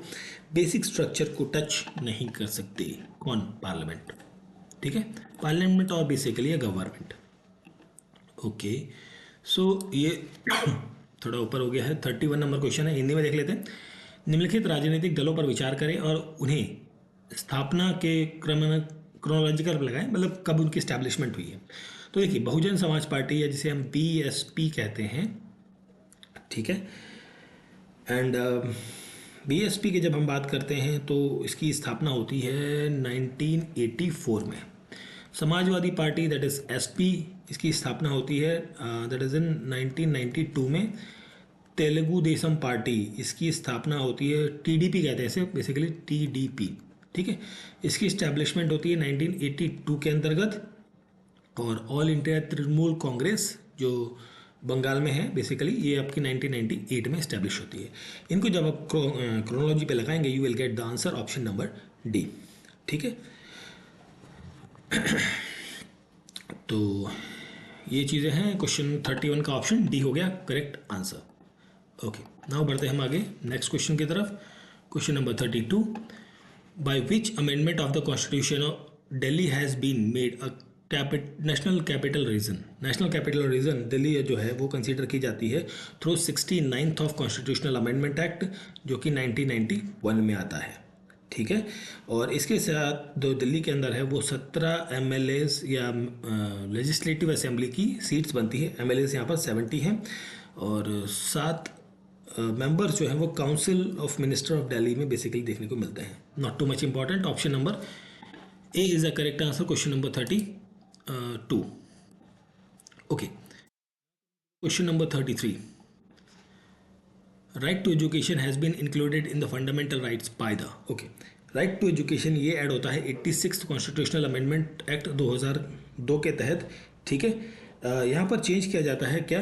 बेसिक स्ट्रक्चर को टच नहीं कर सकते। कौन? पार्लियामेंट। ठीक है, पार्लियामेंट और बेसिकली गवर्नमेंट। ओके, सो ये थोड़ा ऊपर हो गया है। 31 नंबर क्वेश्चन है, हिंदी में देख लेते हैं। निम्नलिखित राजनीतिक दलों पर विचार करें और उन्हें स्थापना के क्रम क्रोनोलॉजिकल लगाएं, मतलब कब उनकी स्टैब्लिशमेंट हुई है। तो देखिए, बहुजन समाज पार्टी, या जिसे हम बीएसपी कहते हैं, ठीक है, एंड बीएसपी की जब हम बात करते हैं तो इसकी स्थापना होती है 1984 में। Samajwadi party, that is SP, इसकी स्थापना होती है दैट इज़ इन 1992 में। तेलुगु देशम पार्टी, इसकी स्थापना होती है, टीडीपी कहते हैं इसे बेसिकली, टीडीपी। ठीक है, इसकी इस्टेब्लिशमेंट होती है 1982 के अंतर्गत। और ऑल इंडिया तृणमूल कांग्रेस, जो बंगाल में है बेसिकली, ये आपकी 1998 में इस्टेब्लिश होती है। इनको जब आप क्रोनोलॉजी पे लगाएंगे, you will get the answer option number D. ठीक है, तो ये चीज़ें हैं। क्वेश्चन 31 का ऑप्शन डी हो गया करेक्ट आंसर। ओके, नाउ बढ़ते हैं हम आगे नेक्स्ट क्वेश्चन की तरफ। Question number 32, by which amendment of the constitution of Delhi has been made a national capital region. National capital region Delhi जो है वो कंसीडर की जाती है through 69th of constitutional amendment act, जो कि 1991 में आता है। ठीक है, और इसके साथ जो दिल्ली के अंदर है वो 17 एमएलएज या लेजिस्लेटिव असेंबली की सीट्स बनती है। एमएलएज यहाँ पर 70 हैं, और 7 मेंबर्स जो हैं वो council of minister of Delhi में बेसिकली देखने को मिलते हैं। Not too much important, option number A is the correct answer. Question number 32। Okay, question number 33, right to education has been included in the fundamental rights by the. Okay, right to education ये add होता है 86th constitutional amendment act 2002 के तहत। ठीक है, यहाँ पर change किया जाता है क्या,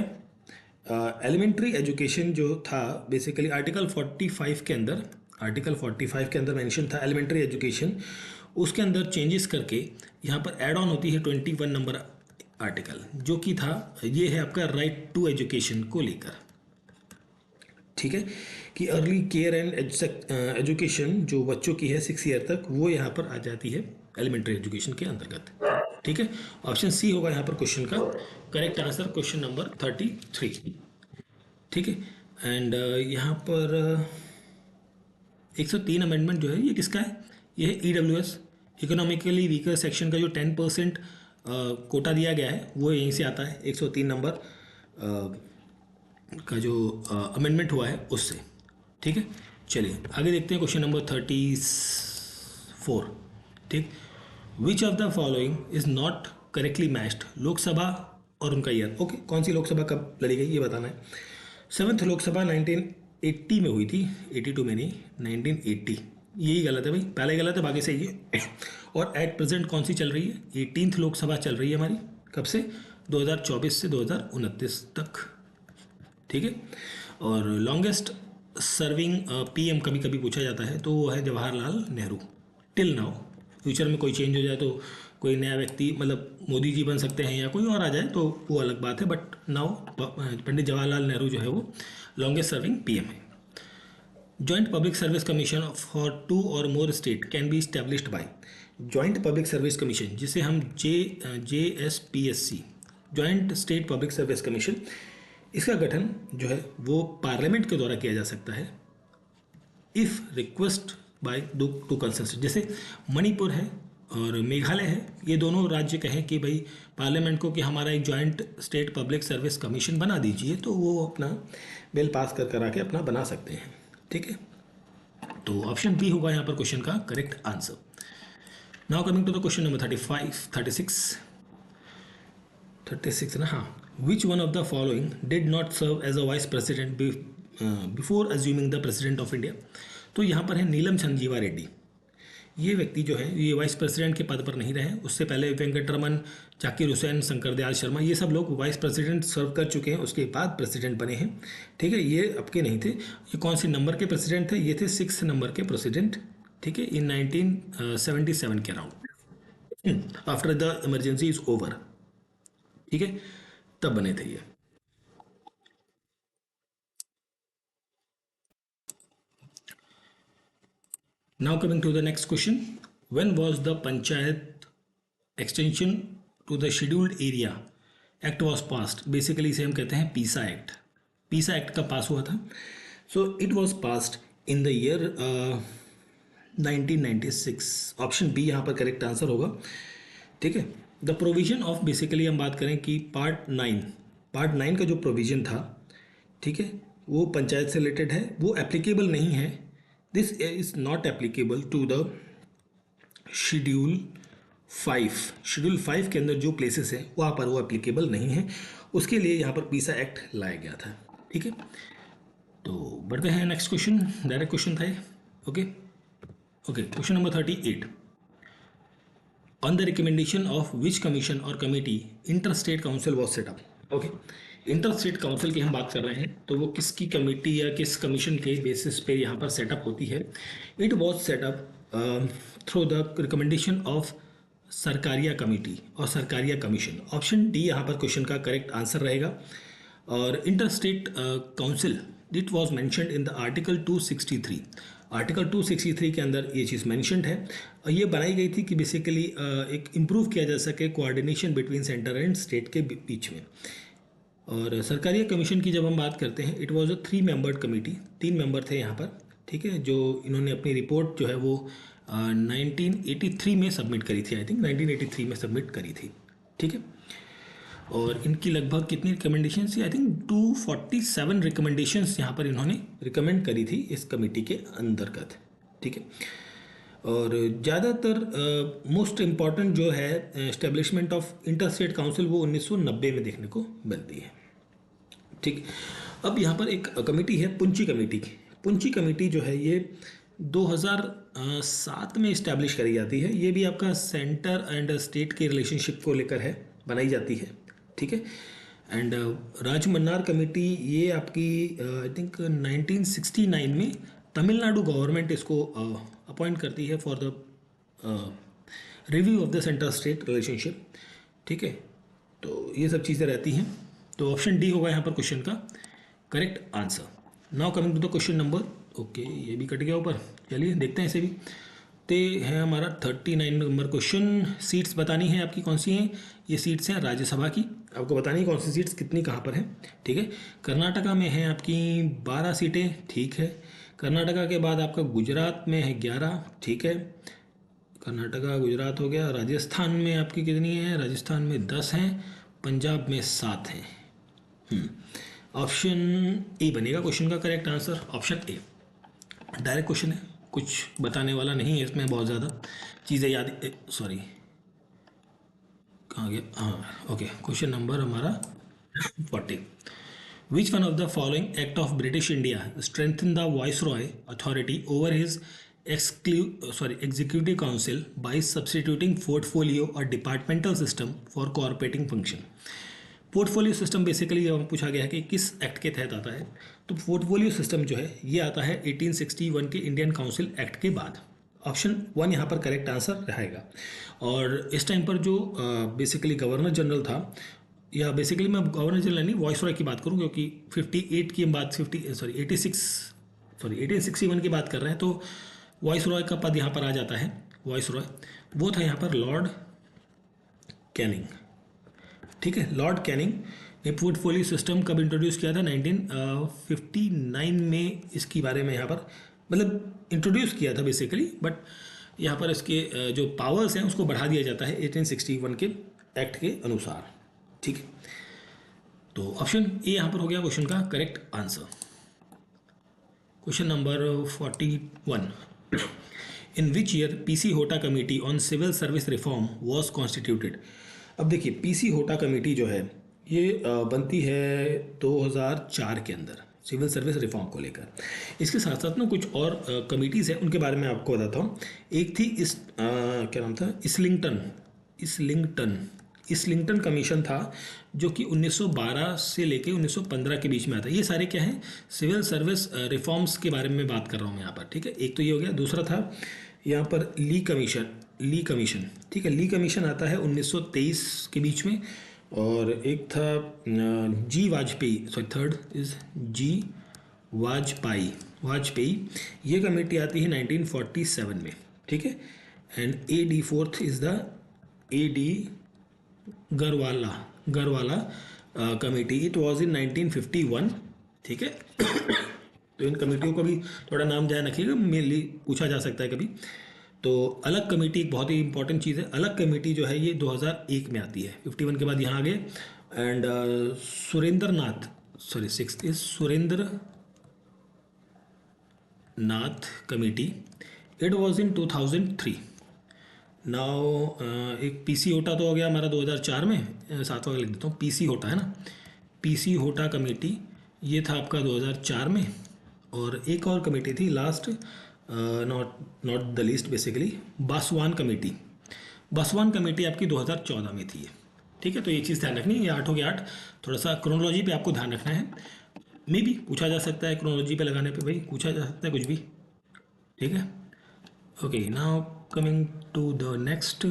एलिमेंट्री एजुकेशन जो था बेसिकली आर्टिकल 45 के अंदर, आर्टिकल 45 के अंदर मेंशन था एलिमेंट्री एजुकेशन, उसके अंदर चेंजेस करके यहाँ पर ऐड ऑन होती है 21 नंबर आर्टिकल, जो कि था, ये है आपका राइट टू एजुकेशन को लेकर। ठीक है, कि अर्ली केयर एंड एजुकेशन जो बच्चों की है 6 ईयर तक, वो यहाँ पर आ जाती है एलिमेंट्री एजुकेशन के अंतर्गत। ठीक है, ऑप्शन सी होगा यहाँ पर क्वेश्चन का करेक्ट आंसर, क्वेश्चन नंबर 33। ठीक है, एंड यहाँ पर 103 अमेंडमेंट जो है ये किसका है, ये है ईडब्ल्यूएस, इकोनॉमिकली वीकर सेक्शन का जो 10% कोटा दिया गया है वो यहीं से आता है। 103 नंबर का जो अमेंडमेंट हुआ है उससे। ठीक है, चलिए आगे देखते हैं क्वेश्चन नंबर 34। ठीक, विच of the following is not correctly matched, Lok Sabha और उनका ईयर। ओके, कौन सी लोकसभा कब लड़ी गई ये बताना है। 7th लोकसभा 1980 में हुई थी, 82 में नहीं, 1980। यही गलत है भाई, पहले गलत है, बाकी सही है। और एट प्रेजेंट कौन सी चल रही है, 18th लोकसभा चल रही है हमारी, कब से, 2024 से 2029 तक। ठीक है, और लॉन्गेस्ट सर्विंग पीएम कभी कभी पूछा जाता है, तो वो है Jawaharlal Nehru till now. Future में कोई चेंज हो जाए तो कोई नया व्यक्ति, मतलब मोदी जी बन सकते हैं या कोई और आ जाए तो वो अलग बात है, बट नाउ पंडित जवाहरलाल नेहरू जो है वो लॉन्गेस्ट सर्विंग पीएम है। Joint public service commission for 2 और more state can be established bye. Joint public service commission, जिसे हम JSPSC, joint state public service commission, इसका गठन जो है वो पार्लियामेंट के द्वारा किया जा सकता है if request by two consensus. जैसे मणिपुर है और मेघालय है, ये दोनों राज्य कहें कि भाई पार्लियामेंट को कि हमारा एक joint state public service commission बना दीजिए, तो वो अपना बिल पास कर करा के अपना बना सकते हैं। ठीक है, तो ऑप्शन बी होगा यहाँ पर क्वेश्चन का correct answer. Now coming to the question number 36 ना, हाँ, which one of the following did not serve as a vice president before assuming the president of India. तो यहाँ पर है नीलम संजीवा रेड्डी। ये व्यक्ति जो है ये वाइस प्रेसिडेंट के पद पर नहीं रहे, उससे पहले वेंकटरमन, जाकिर हुसैन, शंकर दयाल शर्मा, ये सब लोग वाइस प्रेसिडेंट सर्व कर चुके हैं, उसके बाद प्रेसिडेंट बने हैं। ठीक है, ये आपके नहीं थे। ये कौन से नंबर के प्रेसिडेंट थे, ये थे 6 नंबर के प्रेसिडेंट। ठीक है, इन 1977 के around, after the emergency is over. ठीक है, तब बने थे ये। Now coming to the next question, when was the Panchayat extension to the scheduled area act was passed? Basically इसे हम कहते हैं पीसा एक्ट. पीसा एक्ट कब पास हुआ था? So it was passed in the year 1996. Option B यहाँ पर करेक्ट आंसर होगा. ठीक है. द प्रोविजन ऑफ, बेसिकली हम बात करें कि पार्ट 9 का जो प्रोविजन था, ठीक है, वो पंचायत से रिलेटेड है, वो एप्लीकेबल नहीं है. This is not applicable to the schedule 5 के अंदर जो प्लेसेस हैं वहाँ पर वो एप्लीकेबल नहीं है. उसके लिए यहाँ पर पीसा एक्ट लाया गया था. ठीक है. तो बढ़ते हैं नेक्स्ट क्वेश्चन. डायरेक्ट क्वेश्चन था ये. Okay. Question number 38. On the recommendation of which commission or committee inter state council was set up? Okay. Inter state council की हम बात कर रहे हैं, तो वो किसकी कमेटी या किस कमीशन के बेसिस पे यहाँ पर सेटअप होती है? It was setup through the recommendation of Sarkaria committee और सरकारिया कमीशन. ऑप्शन डी यहाँ पर क्वेश्चन का करेक्ट आंसर रहेगा. और inter state council it was mentioned in the article 263. Article 263 के अंदर ये चीज़ मैंशनड है. और ये बनाई गई थी कि बेसिकली एक इम्प्रूव किया जा सके coordination between centre and state के बीच में. और सरकारिया कमीशन की जब हम बात करते हैं, it was a 3 membered committee. 3 member थे यहाँ पर. ठीक है. जो इन्होंने अपनी रिपोर्ट जो है वो 1983 में सबमिट करी थी. आई थिंक 1983 में सबमिट करी थी. ठीक है. और इनकी लगभग कितनी रिकमेंडेशंस थी? आई थिंक 247 रिकमेंडेशंस यहाँ पर इन्होंने रिकमेंड करी थी इस कमेटी के अंतर्गत. ठीक है. और ज़्यादातर मोस्ट इम्पॉर्टेंट जो है establishment of inter state council वो 1990 में देखने को मिलती है. ठीक. अब यहाँ पर एक कमेटी है पुंची कमेटी की. पुंची कमेटी जो है ये 2007 में इस्टेब्लिश करी जाती है. ये भी आपका सेंटर एंड स्टेट के रिलेशनशिप को लेकर है, बनाई जाती है. ठीक है. एंड राजमन्नार कमेटी ये आपकी आई थिंक 1969 में तमिलनाडु गवर्नमेंट इसको अपॉइंट करती है for the review of the centre state relationship. ठीक है. तो ये सब चीज़ें रहती हैं. तो ऑप्शन डी होगा यहाँ पर क्वेश्चन का correct answer. Now coming to the question number. Okay, ये भी कट गया ऊपर. चलिए देखते हैं इसे भी. ते है हमारा 39 नंबर क्वेश्चन. सीट्स बतानी है आपकी कौन सी हैं. ये सीट्स हैं राज्यसभा की. आपको बतानी है कौन सी सीट्स कितनी कहाँ पर हैं. ठीक है. कर्नाटका में है आपकी 12 सीटें. ठीक है. कर्नाटका के बाद आपका गुजरात में है 11. ठीक है. कर्नाटका गुजरात हो गया. राजस्थान में आपकी कितनी है? राजस्थान में 10 हैं. पंजाब में 7 हैं. ऑप्शन ए बनेगा क्वेश्चन का correct answer. Option A. Direct question है, कुछ बताने वाला नहीं है इसमें. बहुत ज़्यादा चीज़ें याद, सॉरी कहाँ गया. हाँ ओके. क्वेश्चन नंबर हमारा 40. Which one of the following act of British India strengthen the viceroy authority over his executive council by substituting portfolio or departmental system for cooperating function. Portfolio system basically जब पूछा गया है कि किस act के तहत आता है, तो पोर्टफोलियो सिस्टम जो है ये आता है 1861 के इंडियन काउंसिल एक्ट के बाद. ऑप्शन 1 यहाँ पर करेक्ट आंसर रहेगा. और इस टाइम पर जो बेसिकली गवर्नर जनरल था, या बेसिकली मैं गवर्नर जनरल नहीं वाइसरॉय की बात करूँ, क्योंकि 58 की हम बात 1861 की बात कर रहे हैं, तो वाइसरॉय का पद यहाँ पर आ जाता है. वाइसरॉय वो था यहाँ पर लॉर्ड कैनिंग. ठीक है. लॉर्ड कैनिंग ने पोर्टफोलियो सिस्टम कब इंट्रोड्यूस किया था? 1959 में इसके बारे में यहाँ पर मतलब इंट्रोड्यूस किया था बेसिकली. बट यहाँ पर इसके जो पावर्स हैं उसको बढ़ा दिया जाता है 1861 के एक्ट के अनुसार. ठीक है. तो ऑप्शन ए यहाँ पर हो गया क्वेश्चन का correct answer. Question number 41. In which year P C Hota committee on civil service reform was constituted? अब देखिए, पीसी होटा कमेटी जो है ये बनती है 2004 के अंदर सिविल सर्विस रिफॉर्म को लेकर. इसके साथ साथ ना कुछ और कमिटीज़ हैं, उनके बारे में आपको बताता हूँ. एक थी क्या नाम था, इस्लिंगटन कमीशन था, जो कि 1912 से लेके 1915 के बीच में आता है. ये सारे क्या हैं? सिविल सर्विस रिफॉर्म्स के बारे में बात कर रहा हूँ मैं यहाँ पर. ठीक है. एक तो ये हो गया. दूसरा था यहाँ पर ली कमीशन. ठीक है. ली कमीशन आता है 1923 के बीच में. और एक था G Vajpayee, sorry third is G Vajpayee ये कमेटी आती है 1947 में, ठीक है। And AD4 is the AD Gorwala committee, it was in 1951, ठीक है। तो इन कमेटियों को भी थोड़ा नाम ध्यान रखिएगा, मेनली पूछा जा सकता है कभी। तो अलग कमेटी एक बहुत ही इंपॉर्टेंट चीज़ है। अलग कमेटी जो है ये 2001 में आती है, 51 के बाद यहाँ आ गए। And sixth is Surendra Nath committee, it was in 2003। Now एक PC होटा तो हो गया हमारा 2004 में, सातवां लिख देता हूँ, PC होटा है ना, PC होटा कमेटी ये था आपका 2004 में। और एक और कमेटी थी last, not the least basically, Baswan committee आपकी 2014 में थी, ठीक है। तो ये चीज़ ध्यान रखनी है, ये 8 हो गया 8। थोड़ा सा क्रोनोलॉजी पे आपको ध्यान रखना है, मे भी पूछा जा सकता है क्रोनोलॉजी पे लगाने पे, भाई पूछा जा सकता है कुछ भी, ठीक है। Okay, now coming to the next.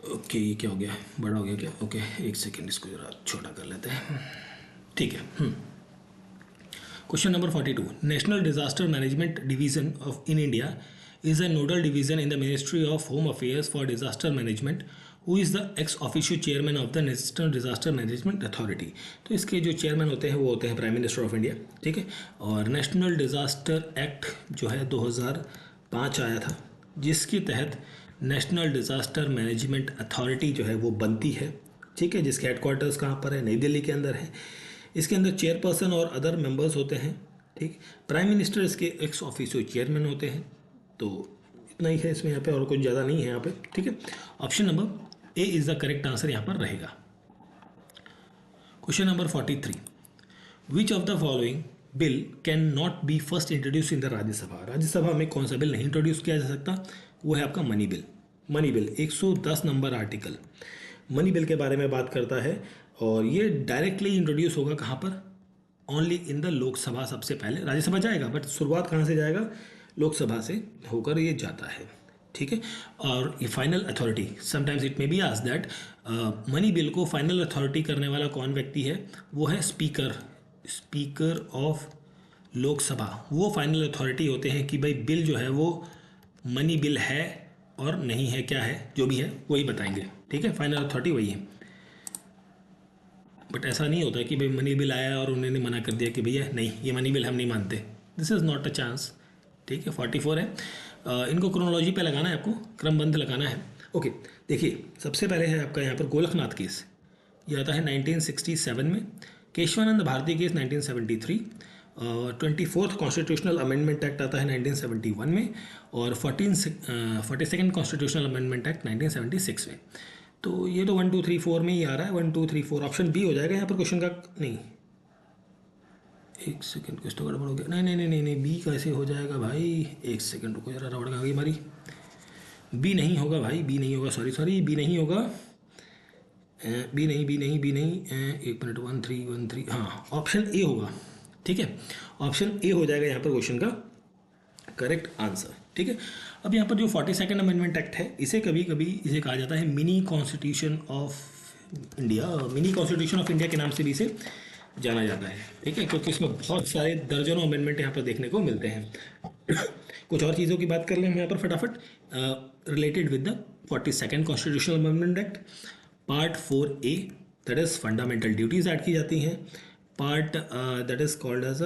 Okay, ये क्या हो गया, बड़ा हो गया क्या? ओके, एक सेकेंड, इसको जरा छोटा कर लेते हैं, ठीक है। Question number 42, national disaster management division of in India is a nodal division in the Ministry of Home Affairs for Disaster Management, who is the ex officio chairman of the National Disaster Management Authority। तो इसके जो chairman होते हैं वो होते हैं prime minister of India, ठीक है। और नेशनल डिजास्टर एक्ट जो है 2005 आया था, जिसके तहत नेशनल डिजास्टर मैनेजमेंट अथॉरिटी जो है वो बनती है, ठीक है, जिसके हेडक्वार्टर्स कहाँ पर है, नई दिल्ली के अंदर है। इसके अंदर चेयरपर्सन और अदर मेंबर्स होते हैं, ठीक। प्राइम मिनिस्टर इसके एक्स ऑफिशियो चेयरमैन होते हैं। तो इतना ही है इसमें, यहाँ पे और कुछ ज़्यादा नहीं है यहाँ पे, ठीक है। Option number A is the correct answer यहाँ पर रहेगा। Question number 43, which of the following bill can not be first introduce in the Rajya Sabha. Rajya Sabha में कौन सा बिल नहीं इंट्रोड्यूस किया जा सकता? वो है आपका money bill 110 number article money bill के बारे में बात करता है। और ये डायरेक्टली इंट्रोड्यूस होगा कहाँ पर? ओनली इन द लोकसभा सबसे पहले। राज्यसभा जाएगा बट शुरुआत कहाँ से जाएगा? लोकसभा से होकर ये जाता है, ठीक है। और ये final authority, sometimes it may be asked that money bill को फाइनल अथॉरिटी करने वाला कौन व्यक्ति है? वो है स्पीकर ऑफ लोकसभा। वो फाइनल अथॉरिटी होते हैं कि भाई बिल जो है वो मनी बिल है और नहीं है, क्या है, जो भी है वही बताएंगे, ठीक है। फाइनल अथॉरिटी वही है। बट ऐसा नहीं होता कि भाई मनी बिल आया और उन्होंने मना कर दिया कि भैया नहीं, ये मनी बिल हम नहीं मानते। This is not a chance, ठीक है। 44 है। इनको क्रोनोलॉजी पे लगाना है, आपको क्रमबद्ध लगाना है। ओके, देखिए सबसे पहले है आपका यहाँ पर गोलखनाथ केस, ये आता है 1967 में। Kesavananda Bharati case 1973। 24th constitutional amendment act आता है 1971 में। और 42nd कॉन्स्टिट्यूशनल अमेंडमेंट एक्ट 1976 में। तो ये तो 1 2 3 4 में ही आ रहा है, 1 2 3 4। ऑप्शन बी हो जाएगा यहाँ पर क्वेश्चन का। नहीं, एक सेकंड, कुछ तो गड़बड़ हो गया। नहीं, बी कैसे हो जाएगा भाई? एक सेकंड रुको जरा, रबड़ आ गई हमारी। बी नहीं होगा भाई, बी नहीं होगा, सॉरी बी नहीं होगा, बी नहीं। एक मिनट, 1313, हाँ ऑप्शन ए होगा, ठीक है। ऑप्शन ए हो जाएगा यहाँ पर क्वेश्चन का करेक्ट आंसर, ठीक है। अब यहाँ पर जो 42nd अमेंडमेंट एक्ट है, इसे कभी कभी इसे कहा जाता है मिनी कॉन्स्टिट्यूशन ऑफ इंडिया के नाम से भी इसे जाना जाता है, ठीक है, क्योंकि इसमें बहुत सारे दर्जनों अमेंडमेंट यहाँ पर देखने को मिलते हैं। कुछ और चीज़ों की बात कर लें हम यहाँ पर फटाफट, related with the 42nd constitutional amendment act. Part 4A that is fundamental duties add की जाती हैं। Part that is called as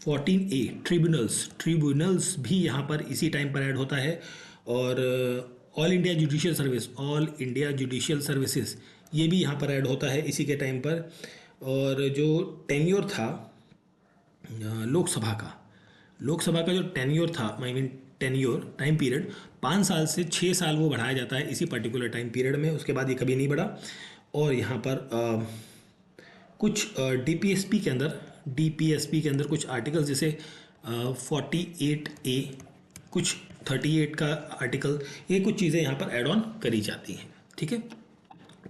14A tribunals भी यहाँ पर इसी टाइम पर ऐड होता है। और ऑल इंडिया जुडिशियल सर्विसेज ये भी यहाँ पर ऐड होता है इसी के टाइम पर। और जो टेन्योर था लोकसभा का जो टेन्योर था, टाइम पीरियड 5 साल से 6 साल वो बढ़ाया जाता है इसी पर्टिकुलर टाइम पीरियड में। उसके बाद ये कभी नहीं बढ़ा। और यहाँ पर कुछ डीपीएसपी के अंदर कुछ आर्टिकल्स, जैसे 48A, कुछ 38 का आर्टिकल, ये कुछ चीज़ें यहाँ पर ऐड ऑन करी जाती हैं, ठीक है।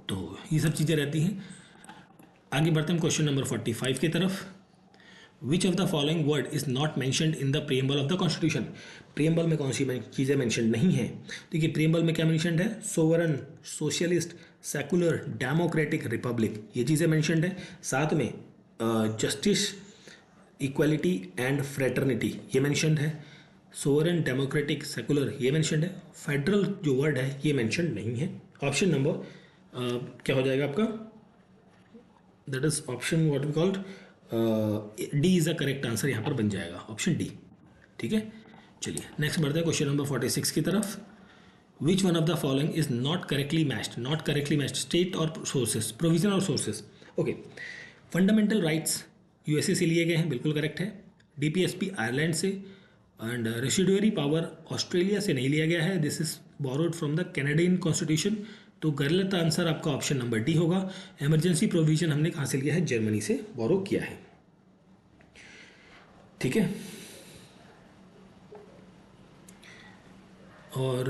तो ये सब चीज़ें रहती हैं। आगे बढ़ते हैं क्वेश्चन नंबर 45 की तरफ। विच of the following word is not mentioned in the preamble of the constitution. Preamble में कौन सी चीज़ें मैंशन नहीं है? देखिए प्रीएम्बल में क्या मैंशनड है? Sovereign, socialist, secular, democratic, Republic, ये चीज़ें मैंशनड है। साथ में जस्टिस, इक्वालिटी एंड फ्रेटर्निटी ये मैंशनड है। सोवरेन, डेमोक्रेटिक, सेकुलर ये मैंशनड है। फेडरल जो वर्ड है ये मैंशनड नहीं है। ऑप्शन नंबर क्या हो जाएगा आपका, that is option what we called D is the correct answer, यहाँ पर बन जाएगा ऑप्शन डी। ठीक है, चलिए नेक्स्ट बढ़ते हैं क्वेश्चन नंबर 46 की तरफ। विच one of the following is not correctly matched, not correctly matched, state और सोर्सेस, प्रोविजन और sources. Okay, fundamental rights USA से लिए गए हैं, बिल्कुल करेक्ट है। डीपीएसपी आयरलैंड से, एंड रेसिडुअरी पावर ऑस्ट्रेलिया से नहीं लिया गया है, this is borrowed from the Canadian constitution. तो गलत आंसर आपका ऑप्शन नंबर डी होगा। इमरजेंसी प्रोविजन हमने कहाँ से लिया है, जर्मनी से बोरो किया है। ठीक है, और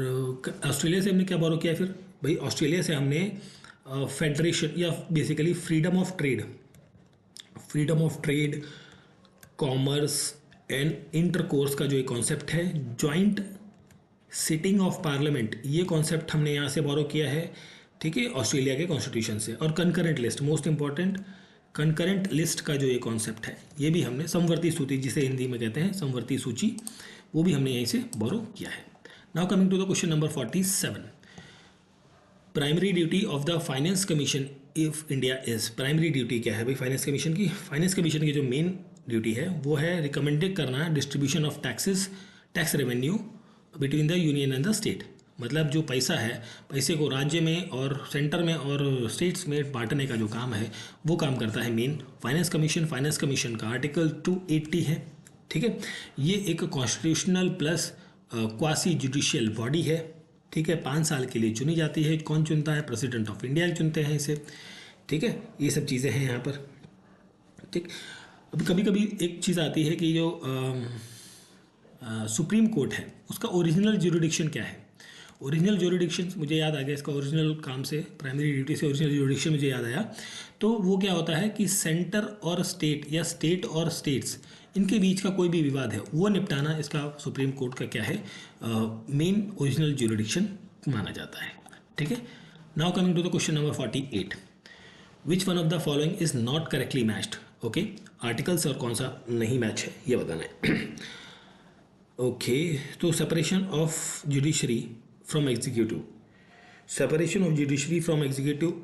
ऑस्ट्रेलिया से हमने क्या बोरो किया है फिर भाई, ऑस्ट्रेलिया से हमने फेडरेशन या basically freedom of trade, freedom of trade, commerce and intercourse का जो एक कॉन्सेप्ट है, जॉइंट सिटिंग ऑफ पार्लियामेंट, ये कॉन्सेप्ट हमने यहाँ से बोरो किया है। ठीक है, ऑस्ट्रेलिया के कॉन्स्टिट्यूशन से। और concurrent list, most important, concurrent list का जो ये कॉन्सेप्ट है ये भी हमने, समवर्ती सूची जिसे हिंदी में कहते हैं समवर्ती सूची, वो भी हमने यहीं से बोरो किया है। Now coming to the question number 47, primary duty of the finance commission of India is, primary duty क्या है भाई फाइनेंस कमीशन की? फाइनेंस कमीशन की जो मेन ड्यूटी है वो है रिकमेंडेड करना distribution of taxes, tax revenue between the union and the state. मतलब जो पैसा है, पैसे को राज्य में और सेंटर में और स्टेट्स में बांटने का जो काम है वो काम करता है main finance commission. Finance commission का आर्टिकल 280 है। ठीक है, ये एक constitutional plus quasi judicial body है। ठीक है, 5 साल के लिए चुनी जाती है। कौन चुनता है? प्रेसिडेंट ऑफ इंडिया चुनते हैं इसे। ठीक है, ये सब चीज़ें हैं यहाँ पर। ठीक, अब कभी कभी एक चीज़ आती है कि जो सुप्रीम कोर्ट है उसका ओरिजिनल ज्यूरिडिक्शन क्या है। ओरिजिनल ज्यूरिडिक्शन मुझे याद आ गया, इसका ओरिजिनल काम से, प्राइमरी ड्यूटी से ओरिजिनल ज्यूरिडिक्शन मुझे याद आया। तो वो क्या होता है कि सेंटर और स्टेट या स्टेट और स्टेट्स, इनके बीच का कोई भी विवाद है वो निपटाना इसका सुप्रीम कोर्ट का क्या है, मेन ओरिजिनल ज्यूरिडिक्शन माना जाता है। ठीक है, now coming to the question number 48, which one of the following is not correctly matched. Okay, articles और कौन सा नहीं मैच है ये बताना है। ओके, तो separation of judiciary from executive, separation of judiciary from executive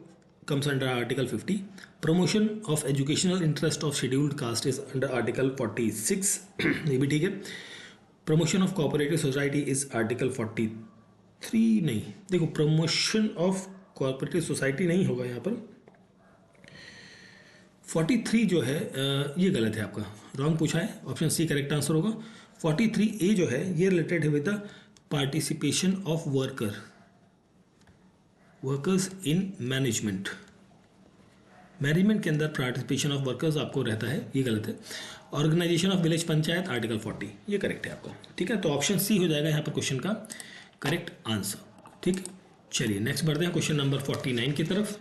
comes under article 50. Promotion of educational interest of scheduled caste is under article 46. ये भी ठीक है। Promotion of cooperative society is article 43। नहीं, देखो promotion of cooperative society नहीं होगा यहाँ पर। 43 जो है ये गलत है आपका, रॉन्ग पूछा है, ऑप्शन सी करेक्ट आंसर होगा। 43A जो है ये रिलेटेड है with the participation of workers in management. Management के अंदर पार्टिसिपेशन ऑफ वर्कर्स आपको रहता है, ये गलत है। Organization of village panchayat article 40, ये करेक्ट है आपका। ठीक है, तो ऑप्शन सी हो जाएगा यहाँ पर क्वेश्चन का करेक्ट आंसर। ठीक, चलिए नेक्स्ट बढ़ते हैं क्वेश्चन नंबर 49 की तरफ।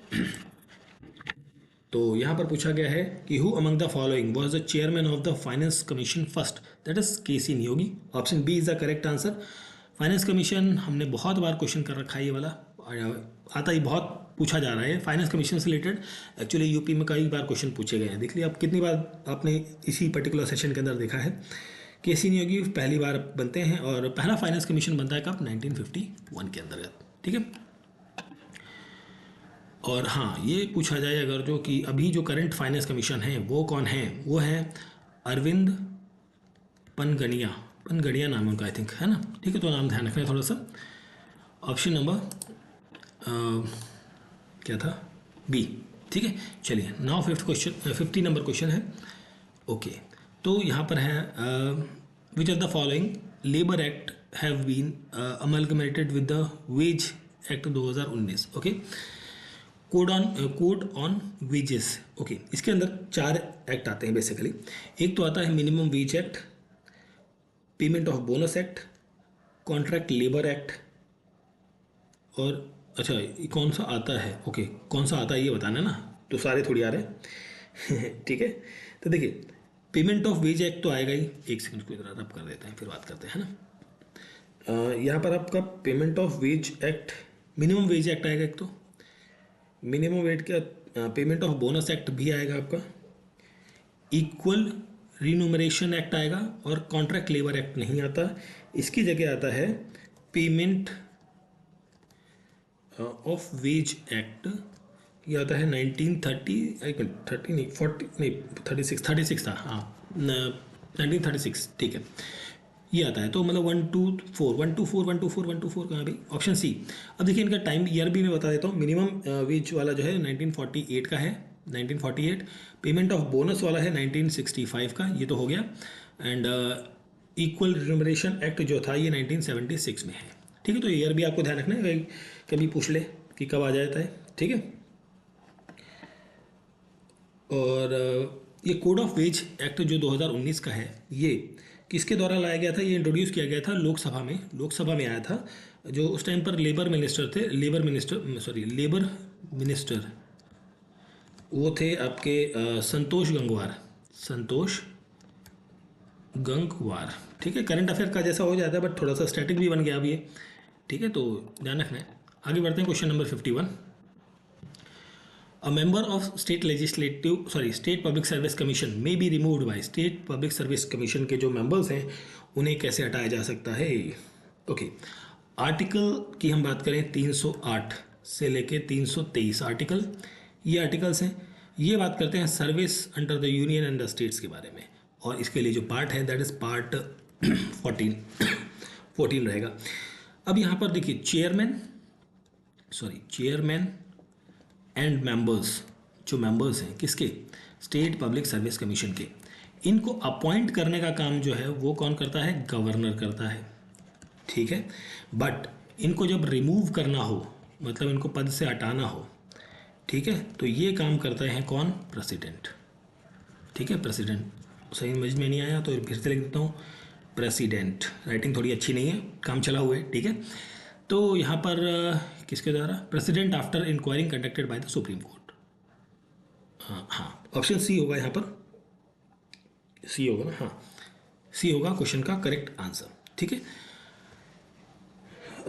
तो यहाँ पर पूछा गया है कि who among the following was the chairman of the finance commission first, that is K C Neogy. Option B is the correct answer. Finance commission हमने बहुत बार क्वेश्चन कर रखा है, ये वाला आता ही बहुत पूछा जा रहा है फाइनेंस कमीशन से रिलेटेड। एक्चुअली यूपी में कई बार क्वेश्चन पूछे गए हैं, देख लिया आप कितनी बार आपने इसी पर्टिकुलर सेशन के अंदर देखा है। केसी नियोगी पहली बार बनते हैं और पहला फाइनेंस कमीशन बनता है कब, 1951 के अंतर्गत। ठीक है, और हाँ ये पूछा जाए अगर जो कि अभी जो करंट फाइनेंस कमीशन है वो कौन है, वो है अरविंद पनगड़िया, पनगड़िया नाम है उनका आई थिंक, है ना। ठीक है, तो नाम ध्यान रखना है थोड़ा सा। ऑप्शन नंबर क्या था, बी। ठीक है, चलिए नाउ 50 नंबर क्वेश्चन है। ओके, तो यहाँ पर है which of the following labour act have been amalgamated with the wage act 2019। Okay, code on wages. Okay, इसके अंदर 4 एक्ट आते हैं बेसिकली। एक तो आता है minimum wage act, payment of bonus act, contract labour act, और अच्छा कौन सा आता है, ओके कौन सा आता है ये बताना है ना, तो सारे थोड़ी आ रहे हैं। ठीक है, तो देखिए पेमेंट ऑफ वेज एक्ट तो आएगा ही, एक सेकंड को इधर रब कर देते हैं फिर बात करते हैं ना। यहाँ पर आपका payment of wage act, minimum wage act आएगा एक तो, मिनिमम वेट का पेमेंट ऑफ बोनस एक्ट भी आएगा आपका, इक्वल रिन्यूमरेशन एक्ट आएगा, और कॉन्ट्रैक्ट लेबर एक्ट नहीं आता, इसकी जगह आता है पेमेंट ऑफ वेज एक्ट, ये आता है 1930, एक मिनट 30 नहीं 40 नहीं 36 था, हाँ 1936, ठीक है ये आता है। तो मतलब 124 कहाँ भी, ऑप्शन सी। अब देखिए इनका टाइम ईयर भी मैं बता देता हूँ। मिनिमम वेज वाला जो है 1948 का है, 1948। पेमेंट ऑफ बोनस वाला है 1965 का, ये तो हो गया। एंड इक्वल रिम्यूनरेशन एक्ट जो था ये 1976 में है। ठीक है, तो ईयर भी आपको ध्यान रखना है, कभी पूछ ले कि कब आ जाता है। ठीक है, और ये कोड ऑफ वेज एक्ट जो 2019 का है, ये किसके द्वारा लाया गया था? ये इंट्रोड्यूस किया गया था लोकसभा में आया था। जो उस टाइम पर लेबर मिनिस्टर वो थे आपके संतोष गंगवार। ठीक है, करंट अफेयर का जैसा हो जाता है, बट थोड़ा सा स्टैटिक भी बन गया अब ये। ठीक है, तो ध्यान रखना है। आगे बढ़ते हैं, question number 51। A member of state public service commission may be removed by state public service commission के जो members हैं उन्हें कैसे हटाया जा सकता है? ओके, आर्टिकल की हम बात करें 308 से लेके 323 आर्टिकल, ये आर्टिकल्स हैं। ये बात करते हैं service under the union and the states के बारे में, और इसके लिए जो पार्ट है दैट इज पार्ट 14 रहेगा। अब यहाँ पर देखिए चेयरमैन एंड मेंबर्स, जो मेंबर्स हैं किसके? स्टेट पब्लिक सर्विस कमीशन के, इनको अपॉइंट करने का काम जो है वो कौन करता है? गवर्नर करता है। ठीक है, बट इनको जब रिमूव करना हो, मतलब इनको पद से हटाना हो, ठीक है, तो ये काम करते हैं कौन? प्रेसिडेंट। ठीक है, प्रेसिडेंट। सही समझ में नहीं आया तो फिर से लिख देता हूँ, प्रेसिडेंट। राइटिंग थोड़ी अच्छी नहीं है, काम चला हुआ है। ठीक है, तो यहाँ पर किसके द्वारा? President after enquiring conducted by the supreme court. हाँ, ऑप्शन सी होगा यहाँ पर, सी होगा ना? हाँ, सी होगा क्वेश्चन का करेक्ट आंसर। ठीक है,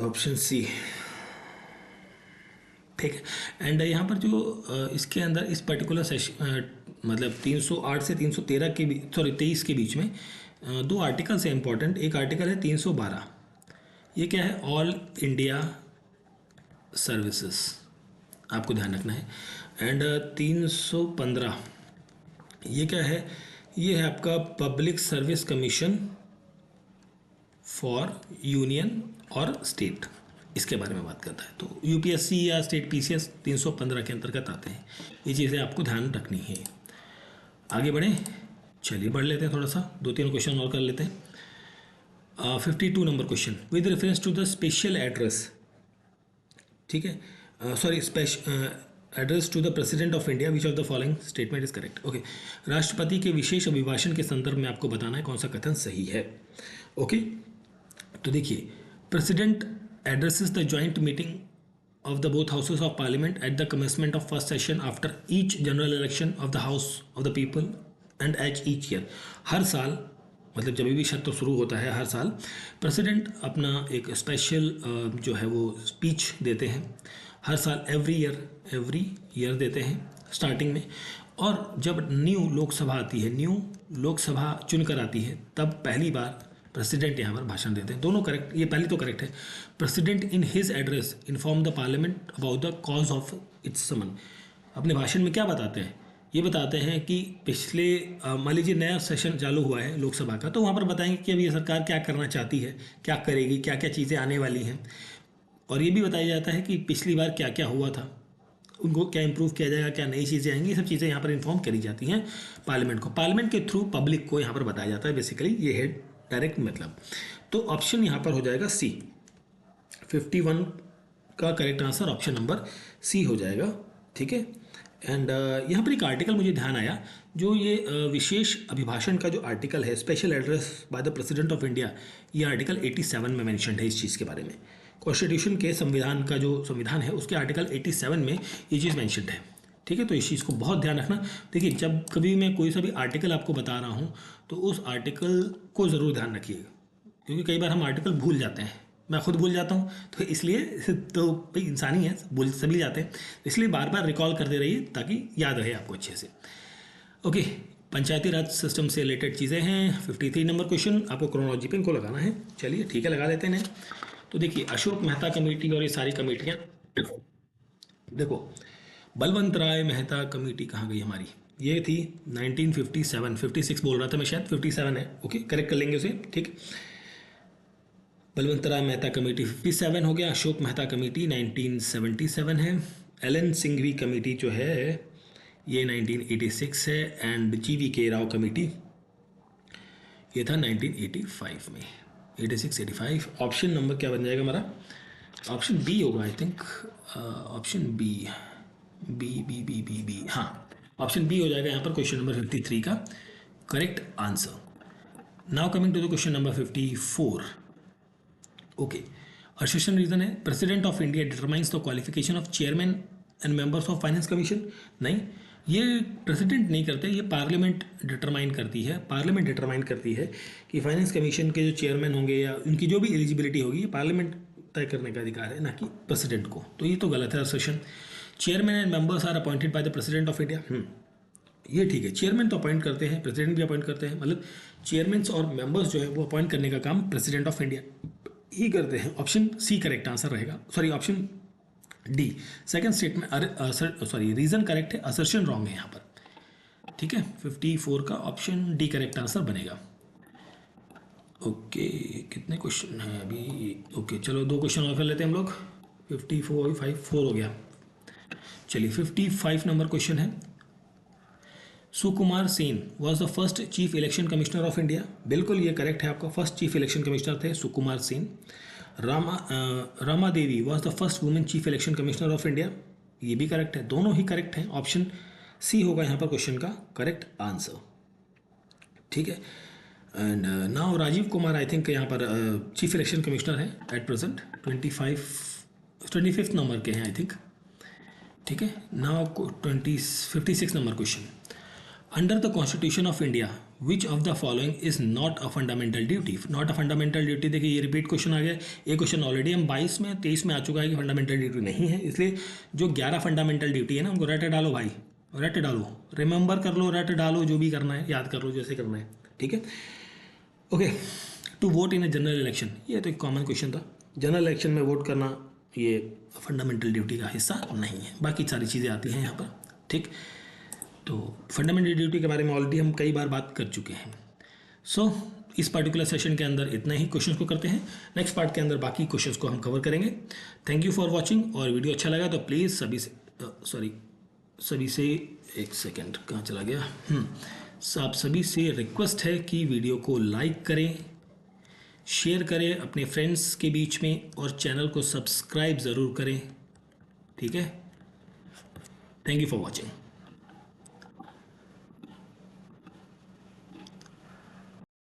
ऑप्शन सी। ठीक है, एंड यहाँ पर जो इसके अंदर इस पर्टिकुलर सेशन मतलब 308 से 313 के बीच, 23 के बीच में दो आर्टिकल्स हैं इंपॉर्टेंट। एक आर्टिकल है 312, ये क्या है? ऑल इंडिया सर्विसेज, आपको ध्यान रखना है। एंड 315 ये क्या है? ये है आपका public service commission for union और स्टेट, इसके बारे में बात करता है। तो यूपीएससी या स्टेट पीसीएस 315 के अंतर्गत आते हैं। ये चीज़ें आपको ध्यान रखनी है। आगे बढ़ें, चलिए बढ़ लेते हैं थोड़ा सा, 2-3 क्वेश्चन और कर लेते हैं। 52 number question, with reference to the special address, ठीक है, address to the president of India, which of the following statement is correct? Okay, राष्ट्रपति के विशेष अभिभाषण के संदर्भ में आपको बताना है कौन सा कथन सही है। ओके, तो देखिए, president addresses the joint meeting of the both houses of parliament at the commencement of first session after each general election of the house of the people and at each year। हर साल, मतलब जब भी सत्र शुरू होता है हर साल, president अपना एक स्पेशल जो है वो स्पीच देते हैं हर साल, एवरी ईयर देते हैं स्टार्टिंग में। और जब न्यू लोकसभा आती है, न्यू लोकसभा चुनकर आती है, तब पहली बार प्रेसिडेंट यहाँ पर भाषण देते हैं। दोनों करेक्ट, ये पहली तो करेक्ट है। President in his address inform the parliament about the cause of its summon. अपने भाषण में क्या बताते हैं? ये बताते हैं कि पिछले मान लीजिए नया सेशन चालू हुआ है लोकसभा का, तो वहाँ पर बताएंगे कि अब ये सरकार क्या करना चाहती है, क्या करेगी, क्या क्या चीज़ें आने वाली हैं। और ये भी बताया जाता है कि पिछली बार क्या क्या हुआ था, उनको क्या इंप्रूव किया जाएगा, क्या नई चीज़ें आएंगी, ये सब चीज़ें यहाँ पर इन्फॉर्म करी जाती हैं पार्लियामेंट को। पार्लियामेंट के थ्रू पब्लिक को यहाँ पर बताया जाता है, बेसिकली ये है डायरेक्ट मतलब। तो ऑप्शन यहाँ पर हो जाएगा सी, 51 का correct answer option number C हो जाएगा। ठीक है, एंड यहाँ पर एक आर्टिकल मुझे ध्यान आया, जो ये विशेष अभिभाषण का जो आर्टिकल है, special address bye the president of India, ये आर्टिकल 87 में मेंशन्ड है इस चीज़ के बारे में। कॉन्स्टिट्यूशन के संविधान का जो संविधान है उसके आर्टिकल 87 में ये चीज़ मेंशन्ड है। ठीक है, तो इस चीज़ को बहुत ध्यान रखना। देखिए, जब कभी मैं कोई सा भी आर्टिकल आपको बता रहा हूँ तो उस आर्टिकल को ज़रूर ध्यान रखिएगा, क्योंकि कई बार हम आर्टिकल भूल जाते हैं। मैं खुद भूल जाता हूँ, तो इसलिए तो भाई इंसान ही है, भूल सभी जाते हैं, इसलिए बार बार रिकॉल करते रहिए ताकि याद रहे आपको अच्छे से। ओके, पंचायती राज सिस्टम से रिलेटेड चीज़ें हैं। 53 नंबर क्वेश्चन, आपको क्रोनोलॉजी पे इनको लगाना है। चलिए ठीक है, लगा लेते हैं। तो देखिए, अशोक मेहता कमेटी और ये सारी कमेटियाँ, देखो बलवंत राय मेहता कमेटी कहाँ गई हमारी, ये थी 1957, 56 बोल रहा था मैं, शायद 57 है। ओके, करेक्ट कर लेंगे उसे, ठीक। बलवंत राय मेहता कमेटी 57 हो गया। अशोक मेहता कमेटी 1977 है। एलन सिंघवी कमेटी जो है ये 1986 है। एंड GVK राव कमेटी ये था 1985 में, 86 85। ऑप्शन नंबर क्या बन जाएगा हमारा, ऑप्शन बी होगा I think, option B, B, हाँ ऑप्शन बी हो जाएगा यहाँ पर क्वेश्चन नंबर 53 का correct answer. Now coming to the question number 54। Okay, assertion reason है president of India determines the qualification of chairman and members of finance commission. नहीं, ये president नहीं करते, ये पार्लियामेंट डिटरमाइन करती है। पार्लियामेंट डिटरमाइन करती है कि फाइनेंस कमीशन के जो चेयरमैन होंगे या उनकी जो भी एलिजिबिलिटी होगी, ये पार्लियामेंट तय करने का अधिकार है, ना कि प्रेसिडेंट को। तो ये तो गलत है assertion. Chairman and members are appointed by the president of India, ये ठीक है। चेयरमैन तो अपॉइंट करते हैं, प्रेसिडेंट भी अपॉइंट करते हैं, मतलब चेयरमैन और मेंबर्स जो है वो अपॉइंट करने का काम प्रेसिडेंट ऑफ इंडिया ही करते हैं। ऑप्शन सी करेक्ट आंसर रहेगा, sorry option D second statement, sorry reason correct है, असर्शन रॉन्ग है यहाँ पर, ठीक है। 54 का ऑप्शन डी करेक्ट आंसर बनेगा। ओके, कितने क्वेश्चन हैं अभी, ओके चलो 2 क्वेश्चन और कर लेते हैं हम लोग। 54 4 हो गया। चलिए 55 नंबर क्वेश्चन है, Sukumar Sen was the first chief election commissioner of India. बिल्कुल ये करेक्ट है आपका, फर्स्ट चीफ इलेक्शन कमिश्नर थे Sukumar Sen. Rama Devi was the first women chief election commissioner of India, ये भी करेक्ट है, दोनों ही करेक्ट हैं। ऑप्शन सी होगा यहाँ पर क्वेश्चन का करेक्ट आंसर, ठीक है। And now Rajiv Kumar I think यहाँ पर चीफ इलेक्शन कमिश्नर है एट प्रेजेंट, 25th नंबर के हैं आई थिंक, ठीक है। Now 56 number question, under the constitution of India which of the following is not a fundamental duty. Not a fundamental duty, देखिए ये repeat question आ गया। ये question already हम 22 में 23 में आ चुका है कि फंडामेंटल ड्यूटी नहीं है, इसलिए जो 11 फंडामेंटल ड्यूटी है ना उनको रट डालो भाई, रट डालो, रिमेंबर कर लो, रट डालो, जो भी करना है याद कर लो जैसे करना है, ठीक है। Okay, to vote in a general election, ये तो एक कॉमन क्वेश्चन था। जनरल इलेक्शन में वोट करना ये फंडामेंटल ड्यूटी का हिस्सा नहीं है, बाकी सारी चीज़ें आती हैं यहाँ पर, ठीक। तो फंडामेंटल ड्यूटी के बारे में ऑलरेडी हम कई बार बात कर चुके हैं। सो इस पर्टिकुलर सेशन के अंदर इतना ही क्वेश्चंस को करते हैं, नेक्स्ट पार्ट के अंदर बाकी क्वेश्चंस को हम कवर करेंगे। थैंक यू फॉर वाचिंग, और वीडियो अच्छा लगा तो प्लीज़ सभी से एक सेकेंड कहाँ चला गया, आप सभी से रिक्वेस्ट है कि वीडियो को लाइक करें, शेयर करें अपने फ्रेंड्स के बीच में, और चैनल को सब्सक्राइब ज़रूर करें, ठीक है। Thank you for watching.